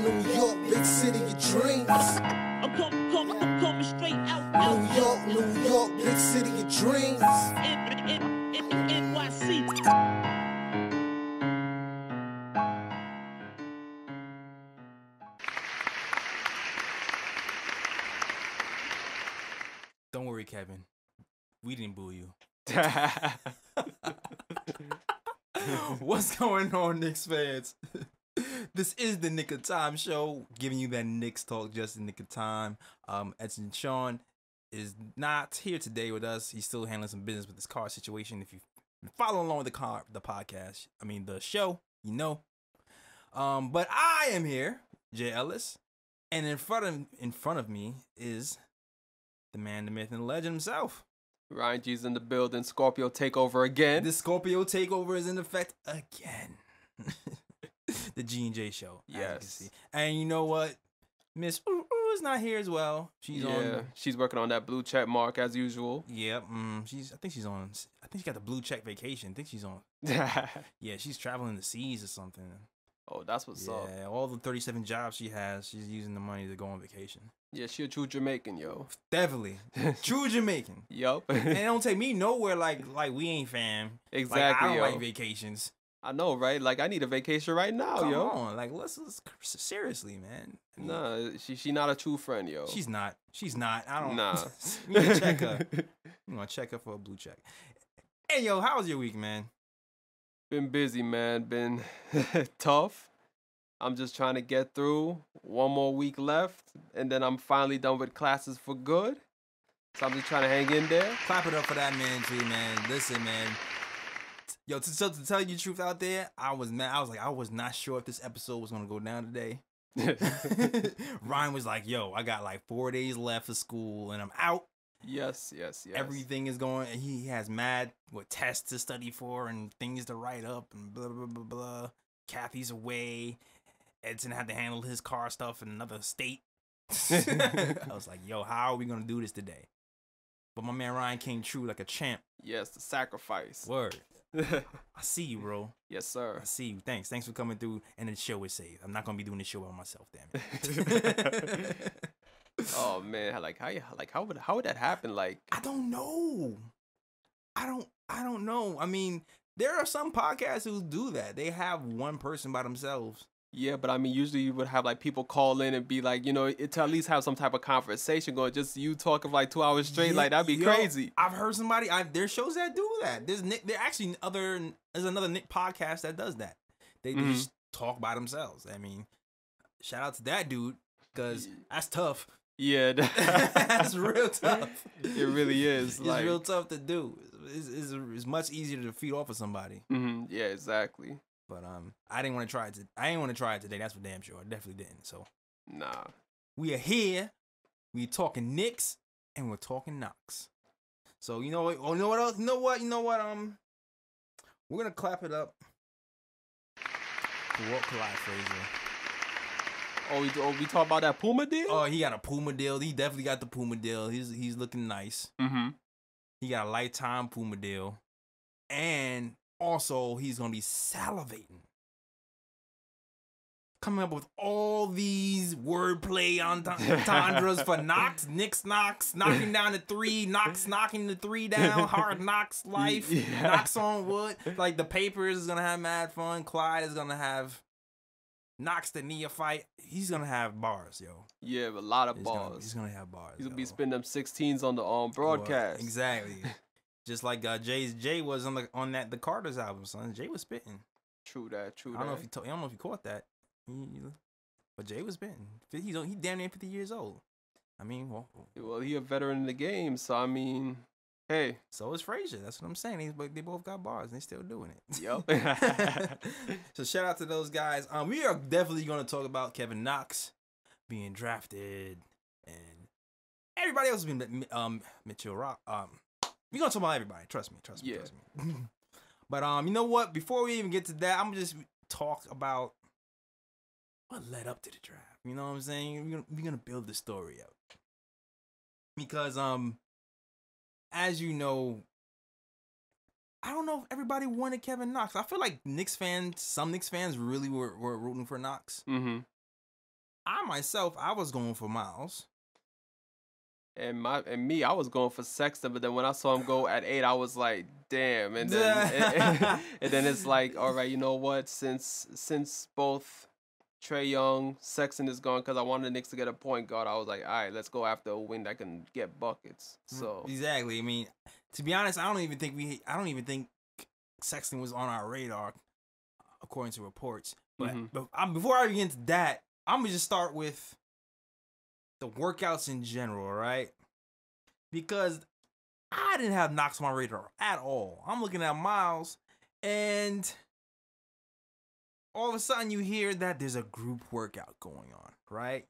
New York, big city of dreams. I'm coming straight out. New York, big city of dreams. NYC. Don't worry, Kevin. We didn't boo you. What's going on, Knicks fans? This is the Nick of Time show, giving you that Knicks talk just in the nick of time. Edson Sean is not here today with us. He's still handling some business with his car situation. If you follow along with the podcast, the show, you know. But I am here, Jay Ellis, and in front of me is the man, the myth, and the legend himself. Ryan G's in the building. Scorpio takeover again. The Scorpio takeover is in effect again. The G&J show. Yes. And you know what? Miss is not here as well. She's working on that blue check mark as usual. Yeah. I think she got the blue check vacation. I think she's on. Yeah, she's traveling the seas or something. Oh, that's what's up. Yeah, all the 37 jobs she has, she's using the money to go on vacation. Yeah, she a true Jamaican, yo. Definitely. True Jamaican. Yup. And it don't take me nowhere like we ain't fam. Exactly, like, I don't yo. like vacations. I know, right? Like, I need a vacation right now, Come yo. on. Like, let's seriously, man. Nah, she not a true friend, yo. She's not. I don't. Nah. We need to check her. I'm gonna check her for a blue check. Hey, yo, how was your week, man? Been busy, man. Been tough. I'm just trying to get through. One more week left, and then I'm finally done with classes for good. So I'm just trying to hang in there. Clap it up for that man, too, man. Listen, man. Yo, to tell you the truth out there, I was mad. I was not sure if this episode was gonna go down today. Ryan was like, yo, I got like 4 days left of school and I'm out. Yes. Everything is going, and he has mad tests to study for and things to write up and blah, blah, blah, blah. Kathy's away. Edson had to handle his car stuff in another state. I was like, yo, how are we gonna do this today? But my man Ryan came true like a champ. Yes, the sacrifice. Word. I see you, bro. Yes, sir. I see you. Thanks for coming through. And the show is safe. I'm not gonna be doing this show by myself, damn it. Oh man, how would that happen? Like, I don't know. I don't know. I mean, there are some podcasts who do that. They have one person by themselves. Yeah, but I mean, usually you would have like people call in and be like, you know, to at least have some type of conversation going. Just you talking for like 2 hours straight, Yeah, like that'd be crazy. I've heard somebody. There's shows that do that. There's another Nick podcast that does that. They just talk by themselves. I mean, shout out to that dude, because that's tough. Yeah, that's real tough. It really is. It's real tough to do. It's much easier to feed off of somebody. Yeah, exactly. But I didn't want to try it. I didn't want to try it today. That's for damn sure. I definitely didn't. So nah, we are here. We talking Knicks and we're talking Knox. So you know what? Oh, you know what else? You know what? We're gonna clap it up for Walt Clyde Frazier. Oh, we talk about that Puma deal? Oh, he got a Puma deal. He definitely got the Puma deal. He's looking nice. He got a lifetime Puma deal, and also he's gonna be salivating, coming up with all these wordplay entendres for Knox, Knicks Knox, knocking down the three, Knox knocking the three down, hard Knox life, Knox on wood. Like the Papers is gonna have mad fun. Clyde is gonna have Knox the neophyte. He's gonna have bars, yo. Yeah, a lot of bars. He's gonna have bars. He's gonna be spending them 16s on the broadcast. Well, exactly. Just like Jay was on the Carter's album, son. Jay was spitting. True that. I don't know if you caught that. But Jay was spitting. He damn near 50 years old. I mean, well, he a veteran in the game, so I mean, hey. So is Frazier. That's what I'm saying. They both got bars and they still doing it. Yep. So shout out to those guys. We are definitely going to talk about Kevin Knox being drafted and everybody else has been Mitchell Rock. We're going to talk about everybody. Trust me. Yeah. Trust me. But you know what? Before we even get to that, I'm going to just talk about what led up to the draft. You know what I'm saying? We're going to build the story up. Because as you know, I don't know if everybody wanted Kevin Knox. I feel like some Knicks fans really were rooting for Knox. I myself, I was going for Miles. And me, I was going for Sexton, but then when I saw him go at 8, I was like, damn. And then and then it's like, all right, you know what? Since both Trae Young, Sexton is gone, because I wanted the Knicks to get a point guard, I was like, all right, let's go after a wing that can get buckets. So exactly. I mean, to be honest, I don't even think Sexton was on our radar, according to reports. But, before I get into that, I'm gonna just start with the workouts in general, right? Because I didn't have Knox on my radar at all. I'm looking at Miles, and all of a sudden you hear that there's a group workout going on, right?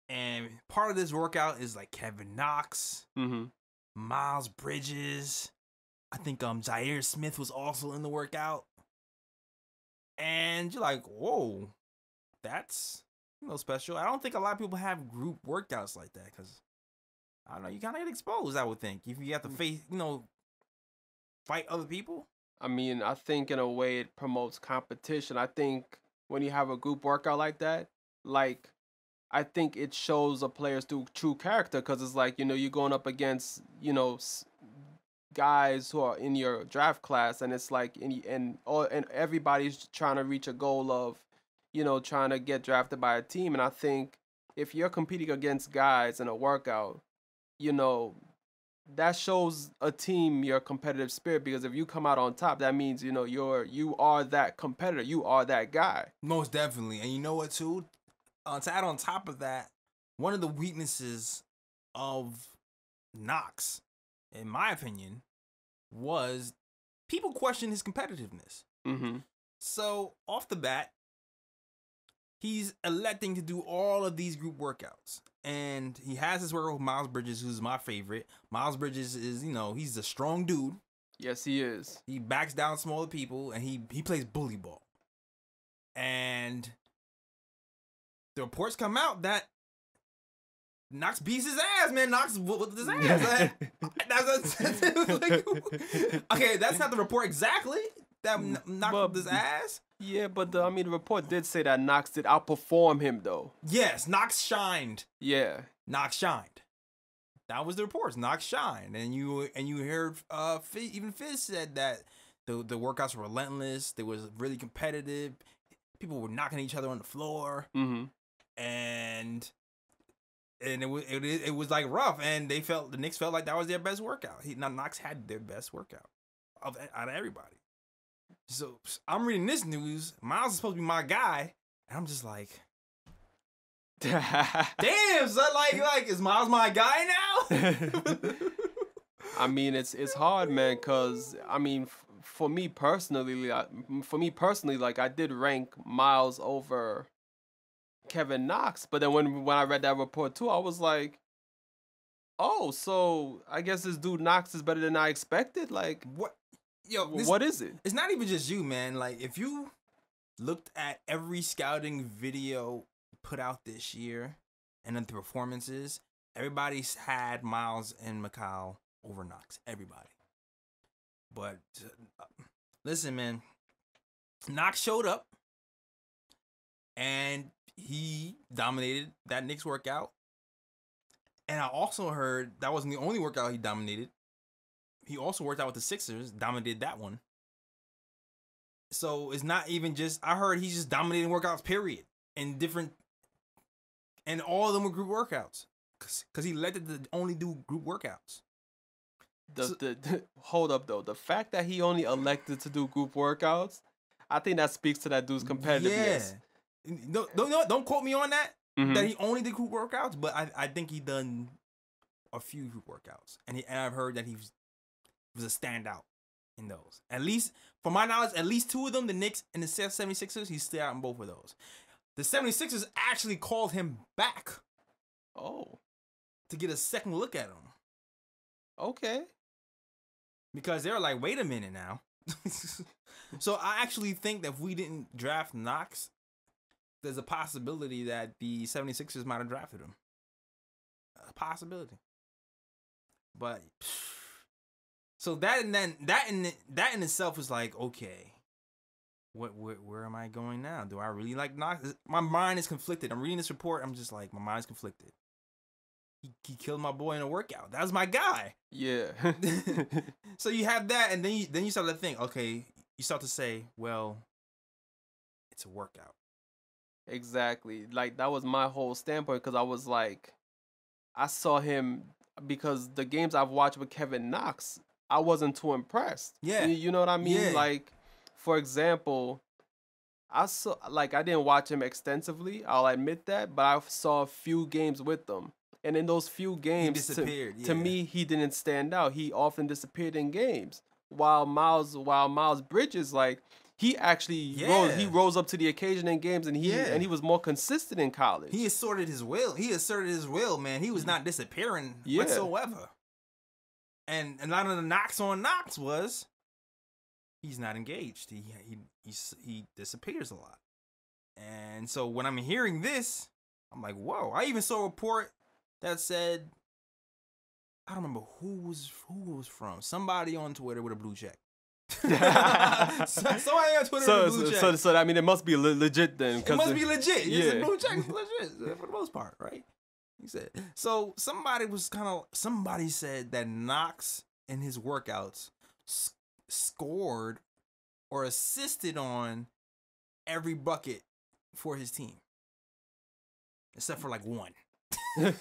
And part of this workout is like Kevin Knox, Miles Bridges. I think Jair Smith was also in the workout. And you're like, whoa, that's special. I don't think a lot of people have group workouts like that because, I don't know, you kind of get exposed, I would think. If you have to face, fight other people. I mean, I think in a way it promotes competition. I think when you have a group workout like that, I think it shows a player's true character because it's like, you're going up against, guys who are in your draft class, and it's like, and everybody's trying to reach a goal of, trying to get drafted by a team. And I think if you're competing against guys in a workout, that shows a team your competitive spirit, because if you come out on top, that means, you are that competitor. You are that guy. Most definitely. And you know what, too? To add on top of that, one of the weaknesses of Knox, in my opinion, was people question his competitiveness. So, off the bat, he's electing to do all of these group workouts. And he has his workout with Miles Bridges, who's my favorite. Miles Bridges is, he's a strong dude. Yes, he is. He backs down smaller people, and he plays bully ball. And the reports come out that Knox beats his ass, man. Knox whooped his ass. Okay, that's not the report exactly. That Knox whooped his ass. Yeah, but the report did say that Knox did outperform him, though. Yes, Knox shined. Yeah, Knox shined. That was the reports. Knox shined, and you heard even Fizz said that the workouts were relentless. They was really competitive. People were knocking each other on the floor, and it was like rough. And the Knicks felt like that was their best workout. Knox had their best workout out of everybody. So I'm reading this news. Miles is supposed to be my guy, and I'm just like, damn, son, like is Miles my guy now? I mean, it's hard, man, because for me personally, like I did rank Miles over Kevin Knox, but then when I read that report too, I was like, oh, so I guess this dude Knox is better than I expected. Like, what? Yo, what is it? It's not even just you, man. Like, if you looked at every scouting video put out this year and then the performances, everybody's had Miles and Mikal over Knox. Everybody. But listen, man, Knox showed up and he dominated that Knicks workout. And I also heard that wasn't the only workout he dominated. He also worked out with the Sixers, dominated that one. So it's not even just, I heard he's just dominating workouts, period. And all of them were group workouts. Because he elected to only do group workouts. Hold up, though. The fact that he only elected to do group workouts, I think that speaks to that dude's competitiveness. Yeah. Don't quote me on that, that he only did group workouts, but I think he done a few group workouts. And I've heard that he was a standout in those. At least, for my knowledge, at least two of them, the Knicks and the 76ers, he's still out in both of those. The 76ers actually called him back. Oh. To get a second look at him. Okay. Because they were like, wait a minute now. So I actually think that if we didn't draft Knox, there's a possibility that the 76ers might have drafted him. A possibility. But so that in itself is like, okay. where am I going now? Do I really like Knox? My mind is conflicted. I'm reading this report. I'm just like, my mind's conflicted. He killed my boy in a workout. That was my guy. Yeah. So you have that, and then you start to think, okay, you start to say, well, it's a workout. Exactly. Like, that was my whole standpoint, because I was like, I saw him, because the games I've watched with Kevin Knox, I wasn't too impressed. Yeah. You know what I mean? Yeah. Like, for example, I didn't watch him extensively, I'll admit that, but I saw a few games with them. And in those few games, disappeared, to me, he didn't stand out. He often disappeared in games. While Miles Bridges, like, he actually rose up to the occasion in games, and he was more consistent in college. He asserted his will, man. He was not disappearing whatsoever. And a lot of the knocks on Knox was he's not engaged. He disappears a lot. And so when I'm hearing this, I'm like, whoa. I even saw a report that said, I don't remember who was from. Somebody on Twitter with a blue check. Somebody on Twitter with a blue check. So I mean, it must be legit then. It must be legit. Yeah, a blue check is legit for the most part, right? He said. So somebody said that Knox in his workouts scored or assisted on every bucket for his team, except for like one. And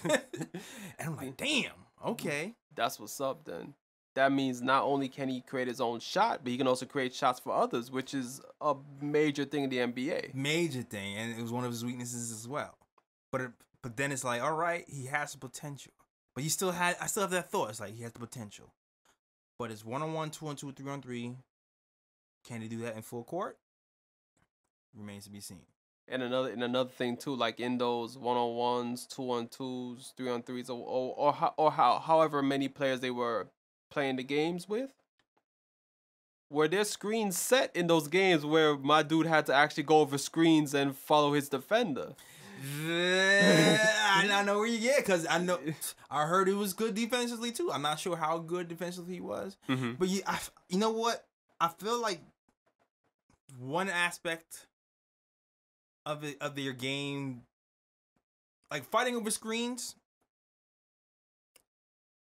I'm like, damn, okay. That's what's up then. That means not only can he create his own shot, but he can also create shots for others, which is a major thing in the NBA. Major thing, and it was one of his weaknesses as well. But then it's like, all right, he has the potential. But I still have that thought. It's like he has the potential. But it's 1-on-1, 2-on-2, 3-on-3. Can he do that in full court? Remains to be seen. And another thing too, like in those 1-on-1s, 2-on-2s, 3-on-3s, or however many players they were playing the games with, were there screens set in those games where my dude had to actually go over screens and follow his defender? I know where you get, because I heard it was good defensively too. I'm not sure how good defensively he was, but you know what? I feel like one aspect of your game, like fighting over screens,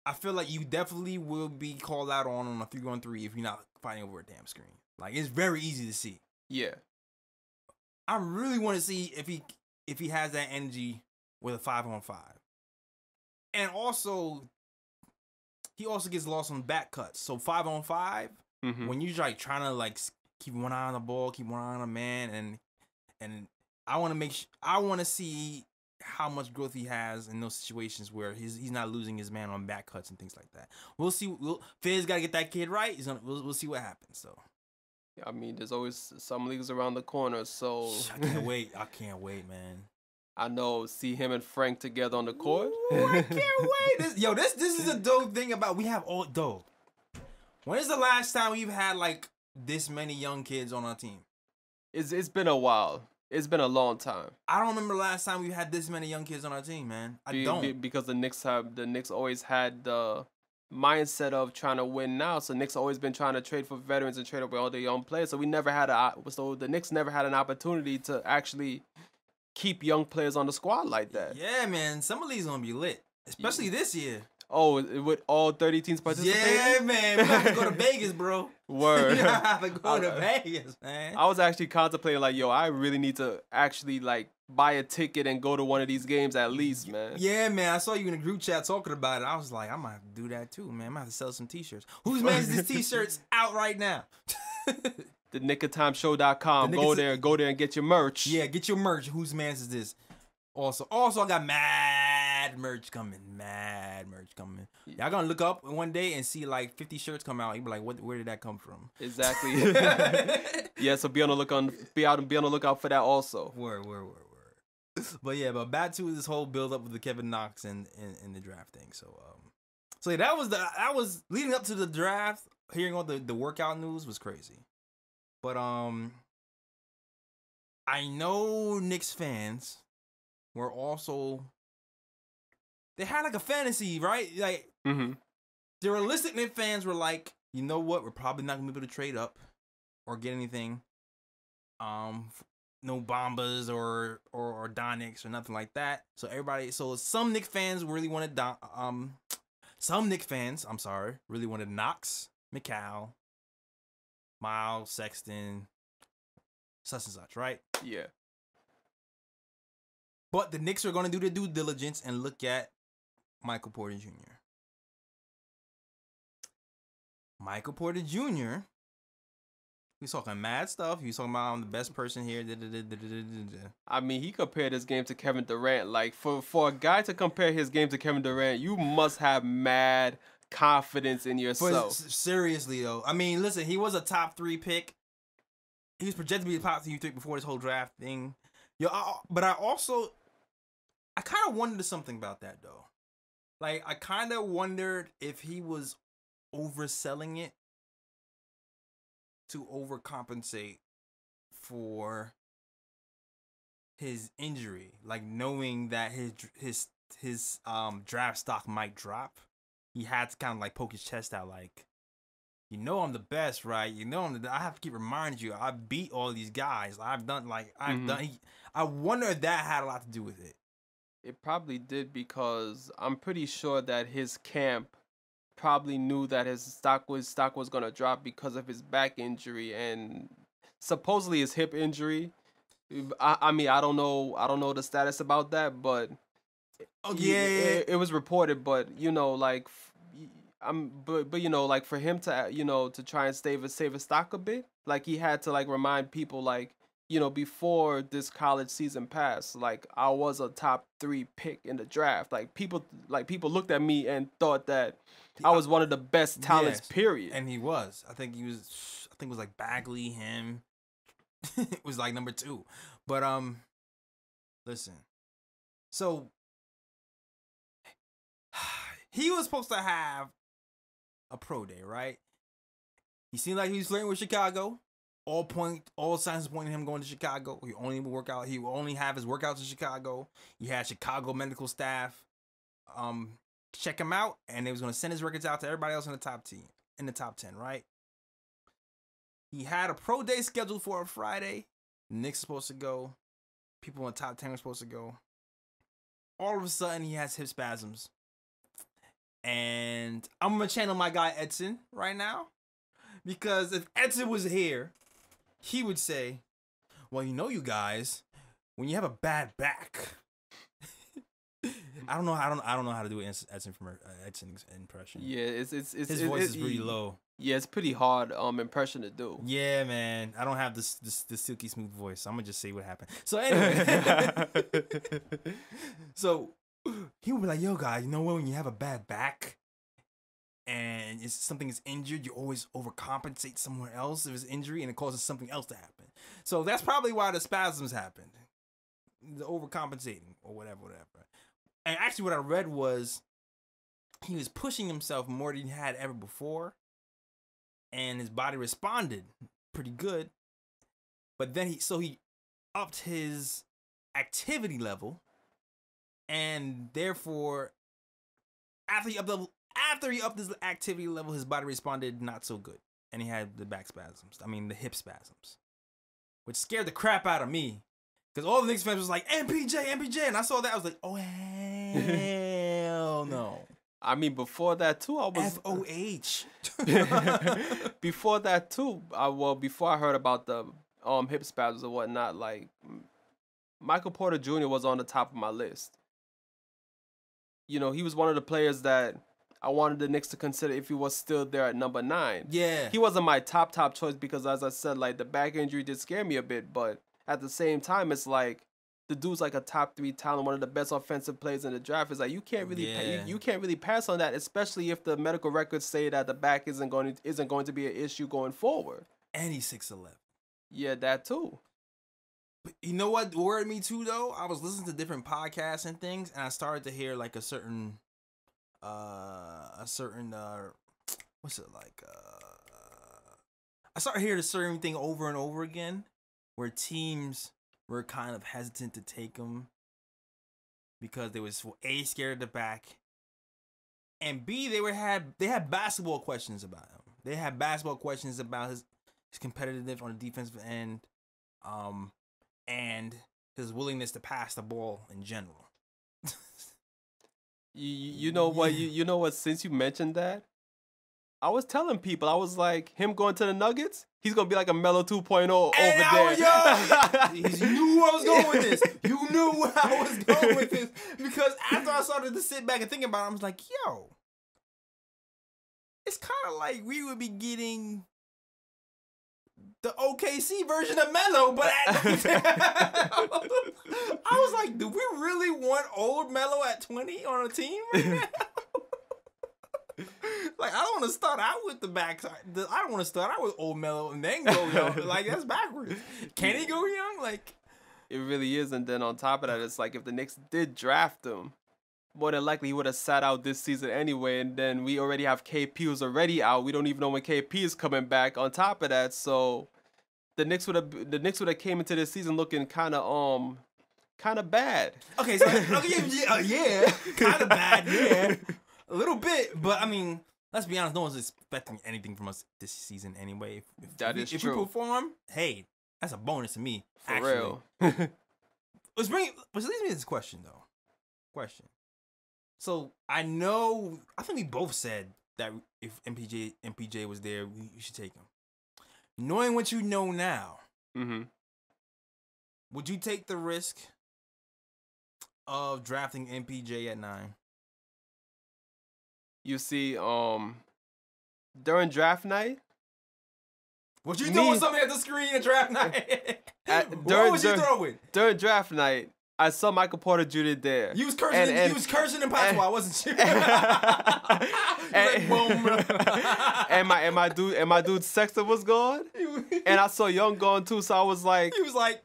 I feel like you definitely will be called out on a 3-on-3 if you're not fighting over a damn screen. Like, it's very easy to see. Yeah. I really want to see if he has that energy with a 5-on-5. And also, he also gets lost on back cuts. So 5-on-5, when you're like trying to like keep one eye on the ball, keep one eye on a man, and I want to see how much growth he has in those situations where he's not losing his man on back cuts and things like that. We'll see. Fizz got to get that kid right. We'll see what happens. So, I mean, there's always some leagues around the corner. So I can't wait. I can't wait, man. I know. See him and Frank together on the court. Ooh, I can't wait. This is a dope thing about we have all dope. When is the last time we've had like this many young kids on our team? It's been a while. It's been a long time. I don't remember the last time we had this many young kids on our team, man. I don't. Because the Knicks always had the mindset of trying to win now. So Knicks always been trying to trade for veterans and trade over all the young players. So the Knicks never had an opportunity to actually keep young players on the squad like that. Yeah, man. Some of these gonna be lit, especially this year. Oh, with all 30 teams participating? Yeah, man. We have to go to Vegas, bro. Word. We have to go to Vegas, man. I was actually contemplating, like, yo, I really need to actually, like, buy a ticket and go to one of these games at least, man. Yeah, man. I saw you in the group chat talking about it. I was like, I might have to do that too, man. I might have to sell some T-shirts. Whose man's this T-shirts out right now? The NickOfTimeShow.com. Go there and get your merch. Yeah, get your merch. Whose man's is this? Also, I got mad merch coming. Y'all gonna look up one day and see like 50 shirts come out. You be like, where did that come from? Exactly. Yeah, so be on the lookout for that also. Word. But back to this whole build up with the Kevin Knox and the draft thing. So yeah, that was leading up to the draft. Hearing all the workout news was crazy. But I know Knicks fans were also, they had like a fantasy, right? Like the realistic Knicks fans were like, you know what? We're probably not gonna be able to trade up or get anything. No Bombas or Donics or nothing like that. So some Knicks fans really wanted some Knicks fans, I'm sorry, really wanted Knox, McCall, Miles, Sexton, such and such, right? Yeah. But the Knicks are going to do their due diligence and look at Michael Porter Jr. Michael Porter Jr. He's talking mad stuff. He's talking about I'm the best person here. I mean, he compared his game to Kevin Durant. Like, for a guy to compare his game to Kevin Durant, you must have mad confidence in yourself. But seriously, though. I mean, listen, he was a top 3 pick. He was projected to be a top 3 pick before this whole draft thing. But I kind of wondered something about that, though. Like, I kind of wondered if he was overselling it to overcompensate for his injury, like knowing that his draft stock might drop. He had to kind of like poke his chest out, like, you know, I'm the best, right? You know, I have to keep reminding you, I beat all these guys. I've done. I wonder if that had a lot to do with it. It probably did, because I'm pretty sure that his camp probably knew that his stock was going to drop because of his back injury and supposedly his hip injury. I mean, I don't know the status about that, but it was reported. But you know, like, but you know, like, for him to, you know, to try and save his stock a bit, like, he had to like remind people, like, you know, before this college season passed, like, I was a top 3 pick in the draft. Like, people looked at me and thought that I was one of the best talents, period. And he was. I think it was like Bagley, him. It was like number 2. But listen. So he was supposed to have a pro day, right? He seemed like he was flirting with Chicago. All signs pointing him going to Chicago. He will only have his workouts in Chicago. He had Chicago medical staff check him out, and they was gonna send his records out to everybody else in the top 10, right? He had a pro day scheduled for a Friday. The Knicks are supposed to go. People in the top 10 are supposed to go. All of a sudden, he has hip spasms. And I'm gonna channel my guy Edson right now, because if Edson was here, he would say, well, you know, you guys, when you have a bad back, I don't know how to do Edson's impression. Yeah, his voice is pretty low. Yeah, it's pretty hard impression to do. Yeah, man, I don't have this silky smooth voice. I'm gonna just say what happened. So anyway, so he would be like, yo, guys, you know what? When you have a bad back and something is injured, you always overcompensate somewhere else if it's injury, and it causes something else to happen. So that's probably why the spasms happened, the overcompensating or whatever. And actually, what I read was he was pushing himself more than he had ever before, and his body responded pretty good. But then he upped his activity level, and therefore, after he upped his activity level, his body responded not so good, and he had the the hip spasms, which scared the crap out of me. Because all the Knicks fans was like, MPJ, and I saw that, I was like, oh, hell no. I mean, before that, too, I was... FOH. Before that, too, before I heard about the hip spasms and whatnot, like, Michael Porter Jr. was on the top of my list. You know, he was one of the players that I wanted the Knicks to consider if he was still there at number 9. Yeah. He wasn't my top choice because, as I said, like, the back injury did scare me a bit, but at the same time, it's like the dude's like a top 3 talent, one of the best offensive players in the draft. It's like you can't really pass on that, especially if the medical records say that the back isn't going to be an issue going forward. And he's 6'11". Yeah, that too. But you know what worried me too, though? I was listening to different podcasts and things, and I started to hear like a certain what's it like? I started hearing a certain thing over and over again, where teams were kind of hesitant to take him because they was A, scared of the back, and B, they had basketball questions about him. They had basketball questions about his competitiveness on the defensive end, and his willingness to pass the ball in general. You know what? You know what? Since you mentioned that, I was telling people, I was like, him going to the Nuggets, he's gonna be like a Melo 2.0 over there. You knew I was going with this. You knew I was going with this because after I started to sit back and think about it, I was like, yo, it's kind of like we would be getting the OKC version of Melo, but I was like, do we really want old Melo at 20 on a team right now? Like, I don't want to start out with the backside. I don't want to start out with old Melo and then go young. Like, that's backwards. Can he go young? Like, it really is. And then on top of that, it's like if the Knicks did draft him, more than likely he would have sat out this season anyway. And then we already have KP who's already out. We don't even know when KP is coming back. On top of that, so the Knicks would have came into this season looking kind of bad. Okay, so yeah, kind of bad, yeah. A little bit, but I mean, let's be honest. No one's expecting anything from us this season anyway. If you perform, hey, that's a bonus to me. For real. Which leads me to this question though. So I think we both said that if MPJ was there, you should take him. Knowing what you know now, would you take the risk of drafting MPJ at 9? You see, during draft night, what you throwing something at the screen at draft night? What was you throwing? During draft night, I saw Michael Porter Jr. there. You was cursing. You was cursing in patois, wasn't you? And my dude Sexton was gone, and I saw Young gone too. So I was like, he was like,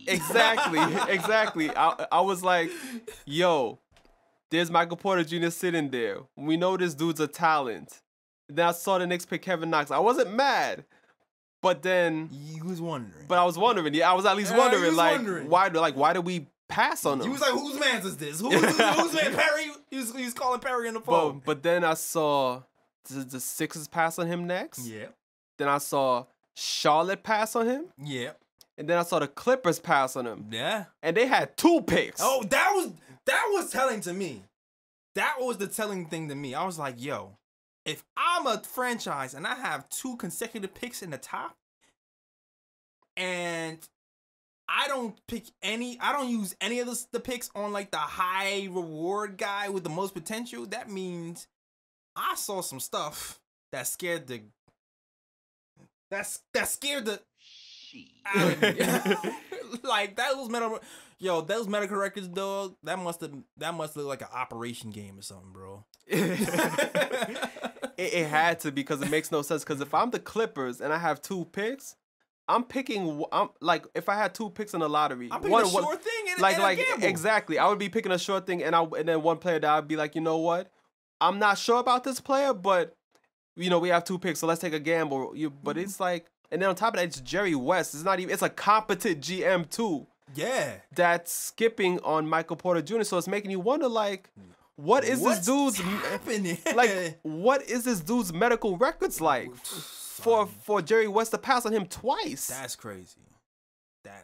exactly. I was like, yo. There's Michael Porter Jr. sitting there. We know this dude's a talent. Then I saw the Knicks pick Kevin Knox. I wasn't mad, but then you was wondering. But I was wondering. Yeah, I was at least wondering. Why did we pass on him? He was like, whose man's is this? Who's man? Perry. He was calling Perry on the phone. But then I saw the Sixers pass on him next. Yeah. Then I saw Charlotte pass on him. Yeah. And then I saw the Clippers pass on him. Yeah. And they had 2 picks. Oh, that was telling to me. That was the telling thing to me. I was like, yo, if I'm a franchise and I have 2 consecutive picks in the top, and I don't use any of the picks on like the high reward guy with the most potential, that means I saw some stuff that scared the out of me. Like those medical records, dog. That must look like an operation game or something, bro. It had to, because it makes no sense. Because if I'm the Clippers and I have 2 picks, I'm like, if I had 2 picks in the lottery, I'm picking a short thing and a gamble. Exactly. I would be picking a short thing, and then one player that I'd be like, you know what, I'm not sure about this player, but we have 2 picks, so let's take a gamble. But it's like. And then on top of that, it's Jerry West. It's a competent GM too. Yeah. That's skipping on Michael Porter Jr. So it's making you wonder, like, what's this dude's happening? Like, what is this dude's medical records like for Jerry West to pass on him twice? That's crazy. And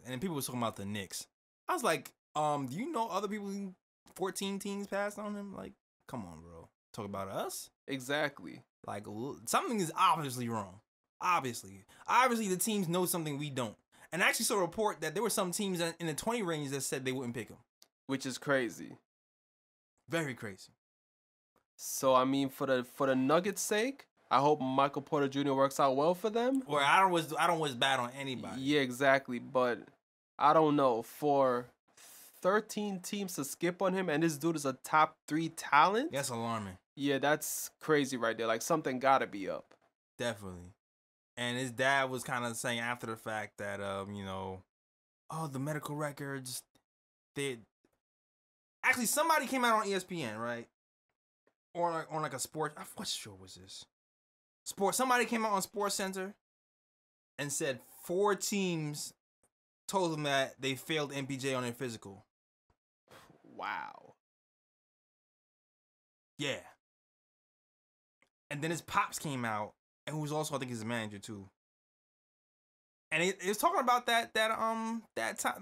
then people were talking about the Knicks. I was like, do you know other people? 14 teams passed on him. Like, come on, bro. Talk about us. Exactly. Like, something is obviously wrong. Obviously, the teams know something we don't. And I actually saw a report that there were some teams in the 20 range that said they wouldn't pick him. Which is crazy. Very crazy. So, I mean, for the Nuggets' sake, I hope Michael Porter Jr. works out well for them. Or I don't wish bad on anybody. Yeah, exactly. But I don't know. For 13 teams to skip on him, and this dude is a top 3 talent. That's alarming. Yeah, that's crazy right there. Like, something gotta be up. Definitely. And his dad was kind of saying after the fact that, the medical records, actually somebody came out on ESPN, right? Or on like a sport, what show was this? Somebody came out on Sports Center and said 4 teams told them that they failed MPJ on their physical. Wow. Yeah. And then his pops came out, and who was also, I think, his manager too. And it was talking about that time.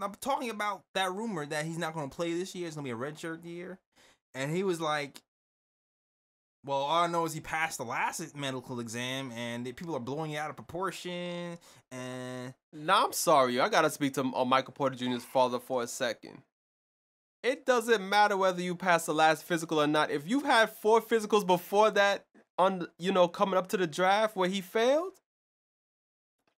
I'm talking about that rumor that he's not going to play this year. It's going to be a redshirt year. And he was like, well, all I know is he passed the last medical exam, and people are blowing it out of proportion. And Nah, I'm sorry. I got to speak to Michael Porter Jr.'s father for a second. It doesn't matter whether you pass the last physical or not. If you've had 4 physicals before that, coming up to the draft where he failed,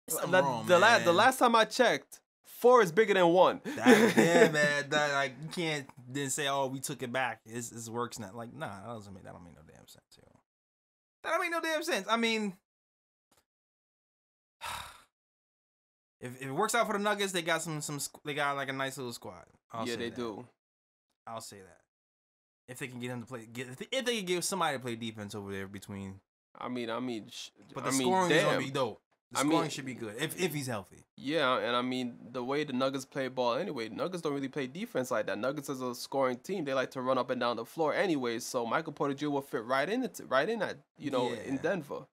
the last time I checked, 4 is bigger than 1. Yeah, man. Like, you can't then say, "Oh, we took it back. This works now." Like, nah, that don't make no damn sense. Yo. That don't make no damn sense. I mean, if it works out for the Nuggets, they got they got like a nice little squad. Yeah, they do. I'll say that. If they can get him to play, if they can give somebody to play defense over there between. But the scoring is gonna be dope. The scoring should be good if he's healthy. Yeah, and I mean the way the Nuggets play ball anyway, Nuggets don't really play defense like that. Nuggets is a scoring team. They like to run up and down the floor anyway. So Michael Porter Jr. will fit right in that in Denver.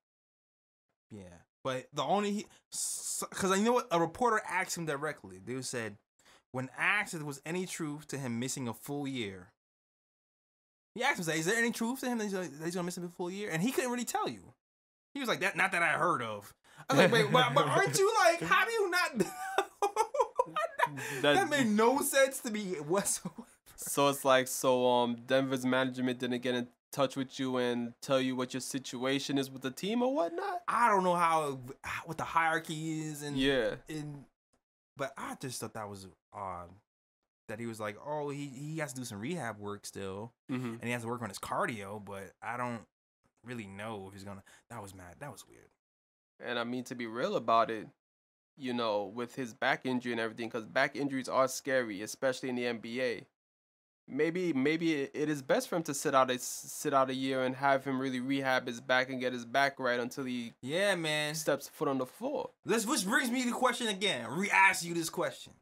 Yeah, but the only because what a reporter asked him directly. They said when asked if there was any truth to him missing a full year. He asked him, "Is there any truth to him that he's gonna miss a full year?" And he couldn't really tell you. He was like, "That not that I heard of." I was like, "Wait, but aren't you like? How do you not?" that made no sense to me whatsoever. So it's like, Denver's management didn't get in touch with you and tell you what your situation is with the team or whatnot. I don't know what the hierarchy is, but I just thought that was odd. That he was like, oh, he has to do some rehab work still, and he has to work on his cardio, but I don't really know if he's gonna. That was mad. That was weird. And I mean, to be real about it, with his back injury and everything, because back injuries are scary, especially in the NBA. Maybe it is best for him to sit out a year and have him really rehab his back and get his back right until he steps foot on the floor. Which brings me to the question again. Re-ask you this question.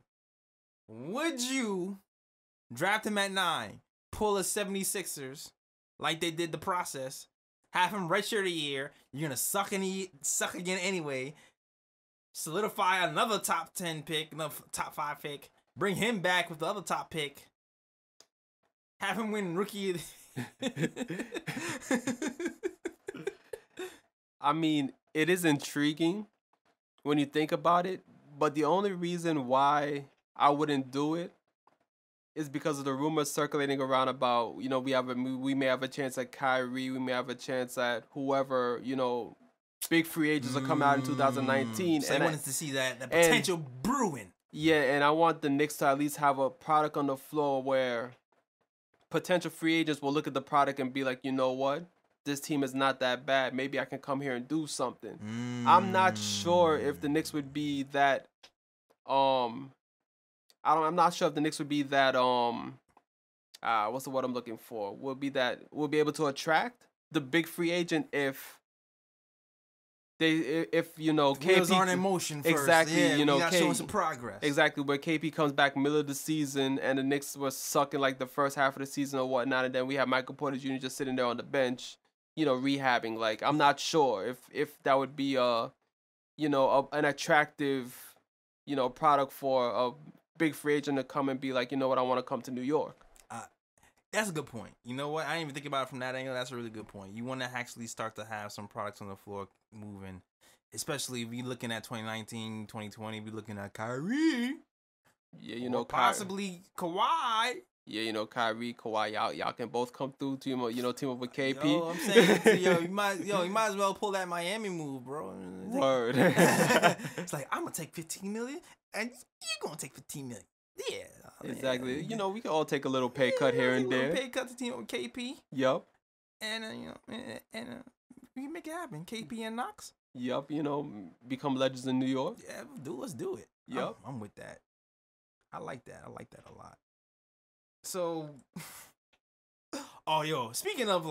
Would you draft him at 9, pull a 76ers like they did the process, have him redshirt a year, you're going to suck again anyway, solidify another top 10 pick, another top 5 pick, bring him back with the other top pick, have him win rookie I mean, it is intriguing when you think about it, but the only reason why I wouldn't do it is because of the rumors circulating around about, we may have a chance at Kyrie, we may have a chance at whoever, big free agents are coming out in 2019. So I wanted to see that potential brewing. Yeah, and I want the Knicks to at least have a product on the floor where potential free agents will look at the product and be like, you know what? This team is not that bad. Maybe I can come here and do something. I'm not sure if the Knicks would be that I'm not sure if the Knicks would be that what's the word I'm looking for? We'll be able to attract the big free agent if KP Wheels aren't in motion first. Exactly. Yeah, we got showing some progress. Exactly, where KP comes back middle of the season and the Knicks were sucking like the first half of the season or whatnot, and then we have Michael Porter Jr. just sitting there on the bench, rehabbing. Like, I'm not sure if that would be an attractive, product for a big free agent to come and be like, you know what, I want to come to New York. That's a good point. You know what? I didn't even think about it from that angle. That's a really good point. You want to actually start to have some products on the floor moving, especially if you're looking at 2019, 2020. We're looking at Kyrie. Yeah, possibly Kawhi. Yeah, Kyrie, Kawhi, y'all can both come through team up with KP. Yo, I'm saying, you might as well pull that Miami move, bro. Word. It's like, I'm gonna take $15 million, and you're gonna take $15 million. Yeah, exactly. We can all take a little pay cut here and there. Pay cut to team up with KP. Yup. And we can make it happen. KP and Knox. Yup. Become legends in New York. Yeah, let's do it. Yup. I'm with that. I like that. I like that a lot. So, speaking of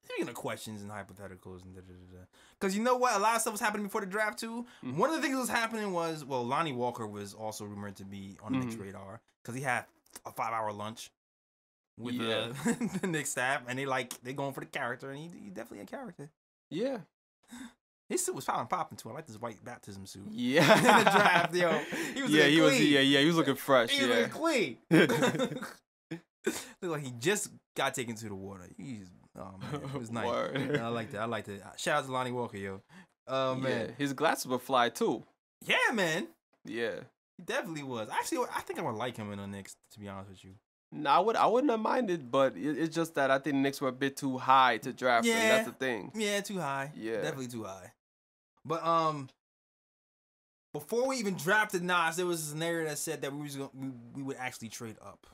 speaking of questions and hypotheticals and because you know what, a lot of stuff was happening before the draft too. Mm-hmm. One of the things that was happening was, Lonnie Walker was also rumored to be on the Knicks radar because he had a 5-hour lunch with the Knicks staff, and they going for the character, and he definitely a character. Yeah. His suit was popping too. I like this white baptism suit. Yeah. In the draft, yo. He was looking clean. He was looking fresh. He was Yeah. looking clean. Looked like he just got taken to the water. Oh man, it was nice. Word. I like that. I like that. Shout out to Lonnie Walker, yo. Oh man. Yeah. His glasses were fly too. Yeah, man. Yeah. He definitely was. Actually, I think I would like him in the Knicks, to be honest with you. No, I wouldn't have minded, but it's just that I think the Knicks were a bit too high to draft him. Yeah. That's the thing. Yeah, too high. Yeah. Definitely too high. But before we even drafted Nas, there was a scenario that said that we would actually trade up.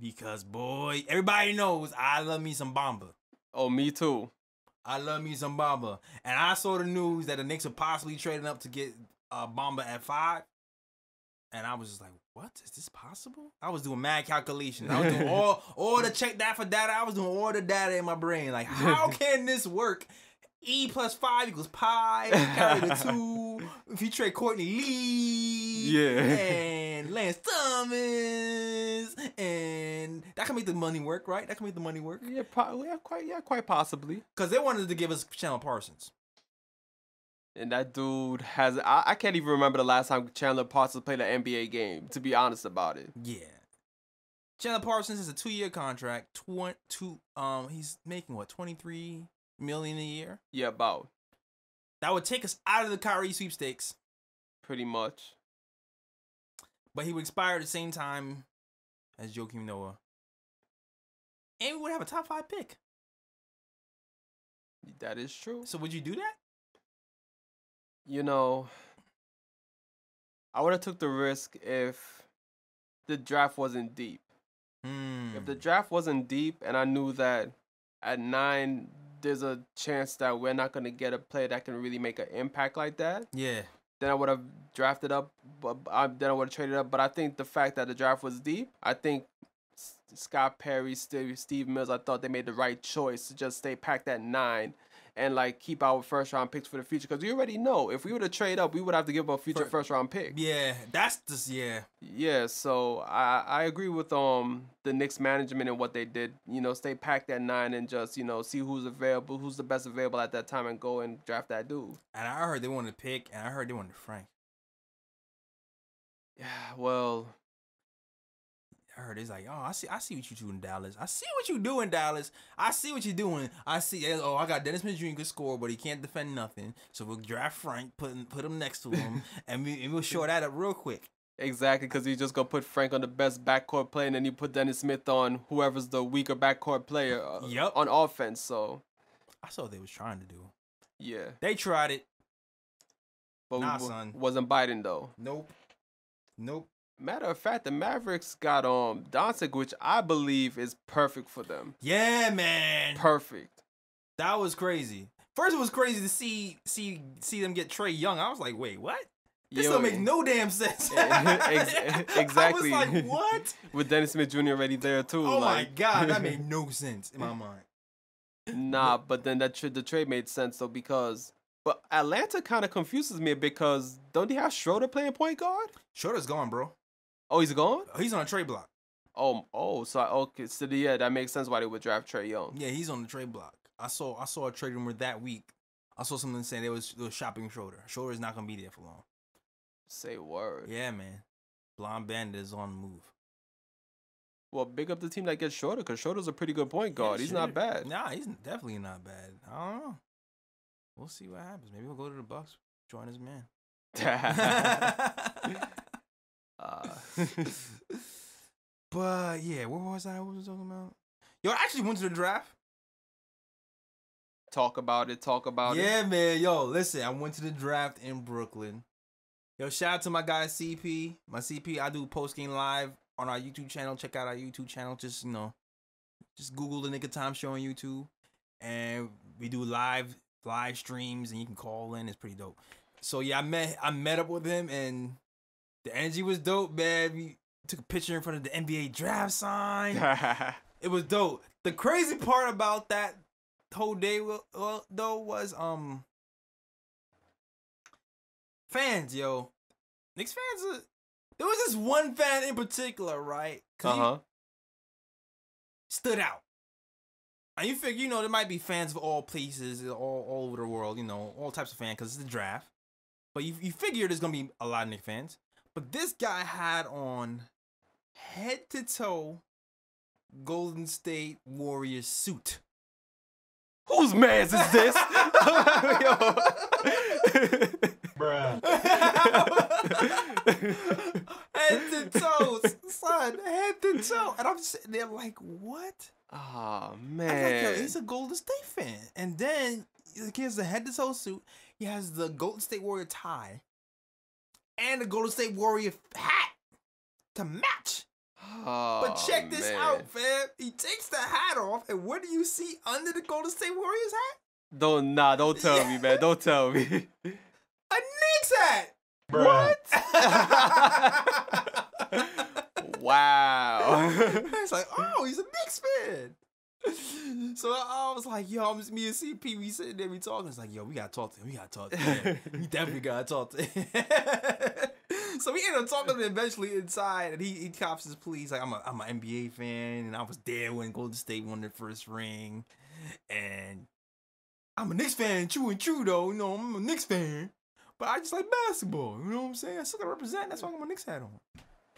Because boy, everybody knows I love me some Bamba. Oh, me too. I love me some Bamba. And I saw the news that the Knicks are possibly trading up to get Bamba at 5. And I was just like, what? Is this possible? I was doing mad calculations. I was doing all the check that for data. I was doing all the data in my brain. Like, how can this work? E plus 5 equals pi. Carry the 2. If you trade Courtney Lee. Yeah. And Lance Thomas. And that can make the money work, right? That can make the money work. Yeah, quite possibly. Because they wanted to give us Chandler Parsons. And that dude has... I can't even remember the last time Chandler Parsons played an NBA game, to be honest about it. Yeah. Chandler Parsons is a 2-year contract. He's making, what, $23 million a year? Yeah, about. That would take us out of the Kyrie sweepstakes. Pretty much. But he would expire at the same time as Joakim Noah. And we would have a top 5 pick. That is true. So would you do that? You know, I would have took the risk if the draft wasn't deep. If the draft wasn't deep and I knew that at 9, there's a chance that we're not going to get a player that can really make an impact like that. Yeah. Then I would have drafted up, then I would have traded up. But I think the fact that the draft was deep, I think Scott Perry, Steve Mills, I thought they made the right choice to just stay packed at 9 and like keep our first round picks for the future. Because we already know if we were to trade up, we would have to give up a future first round pick. Yeah, that's just, yeah. Yeah, so I agree with the Knicks management and what they did. You know, stay packed at 9 and just, you know, see who's available, who's the best available at that time and go and draft that dude. And I heard they wanted to pick, and I heard they wanted Frank. Yeah, well, I heard it's like, oh, I see what you do in Dallas. I see what you do in Dallas. I see what you're doing. I see. Oh, I got Dennis Smith Jr. can score, but he can't defend nothing. So we'll draft Frank, put him next to him, and we'll shore that up real quick. exactly, because he's just gonna put Frank on the best backcourt player, and then you put Dennis Smith on whoever's the weaker backcourt player on offense. So I saw what they was trying to do. yeah, They tried it. but Nah, son. wasn't biting though. Nope. Matter of fact, the Mavericks got Doncic, which I believe is perfect for them. Yeah, man. Perfect. That was crazy. First, it was crazy to see them get Trae Young. I was like, wait, what? This don't make no damn sense. Exactly. I was like, what? With Dennis Smith Jr. already there too. Oh my God, that made no sense in my mind. Nah, but then the trade made sense though because. But Atlanta kind of confuses me because don't they have Schroeder playing point guard? Schroeder's gone, bro. Oh, he's gone? He's on a trade block. So yeah, that makes sense why they would draft Trae Young. Yeah, he's on the trade block. I saw a trade rumor that week. I saw something saying they was shopping Schroeder. Schroeder's not gonna be there for long. Say word. Yeah, man. Blonde Bandit is on the move. Well, big up the team that gets Schroeder because Schroeder's a pretty good point guard. Yeah, he's not bad. Nah, he's definitely not bad. I don't know. We'll see what happens. Maybe we'll go to the Bucks, join his man. But yeah, where was I? What was I talking about? Yo, I actually went to the draft. Talk about it. Yeah, man. Yo, listen, I went to the draft in Brooklyn. Yo, shout out to my guy CP. My CP, I do post-game live on our YouTube channel. Check out our YouTube channel. Just Google the Knick Time Show on YouTube. And we do live streams, and you can call in. It's pretty dope. So yeah, I met up with him, and the energy was dope, man. We took a picture in front of the NBA draft sign. It was dope. The crazy part about that whole day, though, was fans, yo. Knicks fans. There was this one fan in particular, right? Stood out. And you figure, you know, there might be fans of all places, all over the world, you know, all types of fans, because it's the draft. But you figure there's going to be a lot of Knicks fans. But this guy had on head-to-toe Golden State Warriors suit. Whose man's is this? Bruh. Head to toe, son, head to toe. And I'm sitting there like, what? Oh, I was man. like, yo, he's a Golden State fan. And then he has the head to toe suit. He has the Golden State Warrior tie and the Golden State Warrior hat to match. Oh, But check this man. out, fam. He takes the hat off, and what do you see under the Golden State Warriors hat? Don't tell me, man. Don't tell me. A Knicks hat. Bruh. Wow. It's like, oh, he's a Knicks fan. So I was like, yo, me and CP, we sitting there, we talking. It's like, yo, we gotta talk to him. We definitely gotta talk to him. So we ended up talking to him eventually inside, and he cops his plea. He's like, I'm an NBA fan, and I was there when Golden State won their first ring, and I'm a Knicks fan, true and true though. You know, I'm a Knicks fan, but I just like basketball. You know what I'm saying? I still gotta represent. That's why I got my Knicks hat on.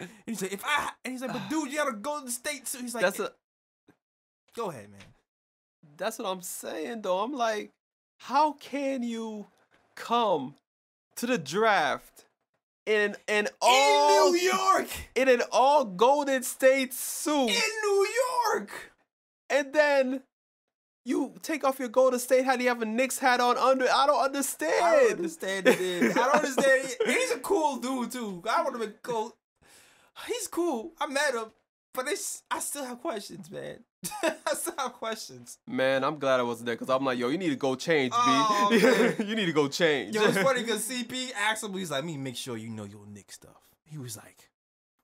And he's like, but dude, you got a Golden State suit. He's like, go ahead, man. That's what I'm saying, though. I'm like, how can you come to the draft in all New York, in an all Golden State suit, in New York, and then you take off your Golden State hat, you have a Knicks hat on under? I don't understand. I don't understand it. I don't understand it. He's a cool dude too. I want him to go. He's cool. I met him, but I still have questions, man. I still have questions. Man, I'm glad I wasn't there, because I'm like, yo, you need to go change, Oh, B. man. You need to go change. Yo, it's funny because CP asked him, he's like, me make sure you know your Knicks stuff. He was like,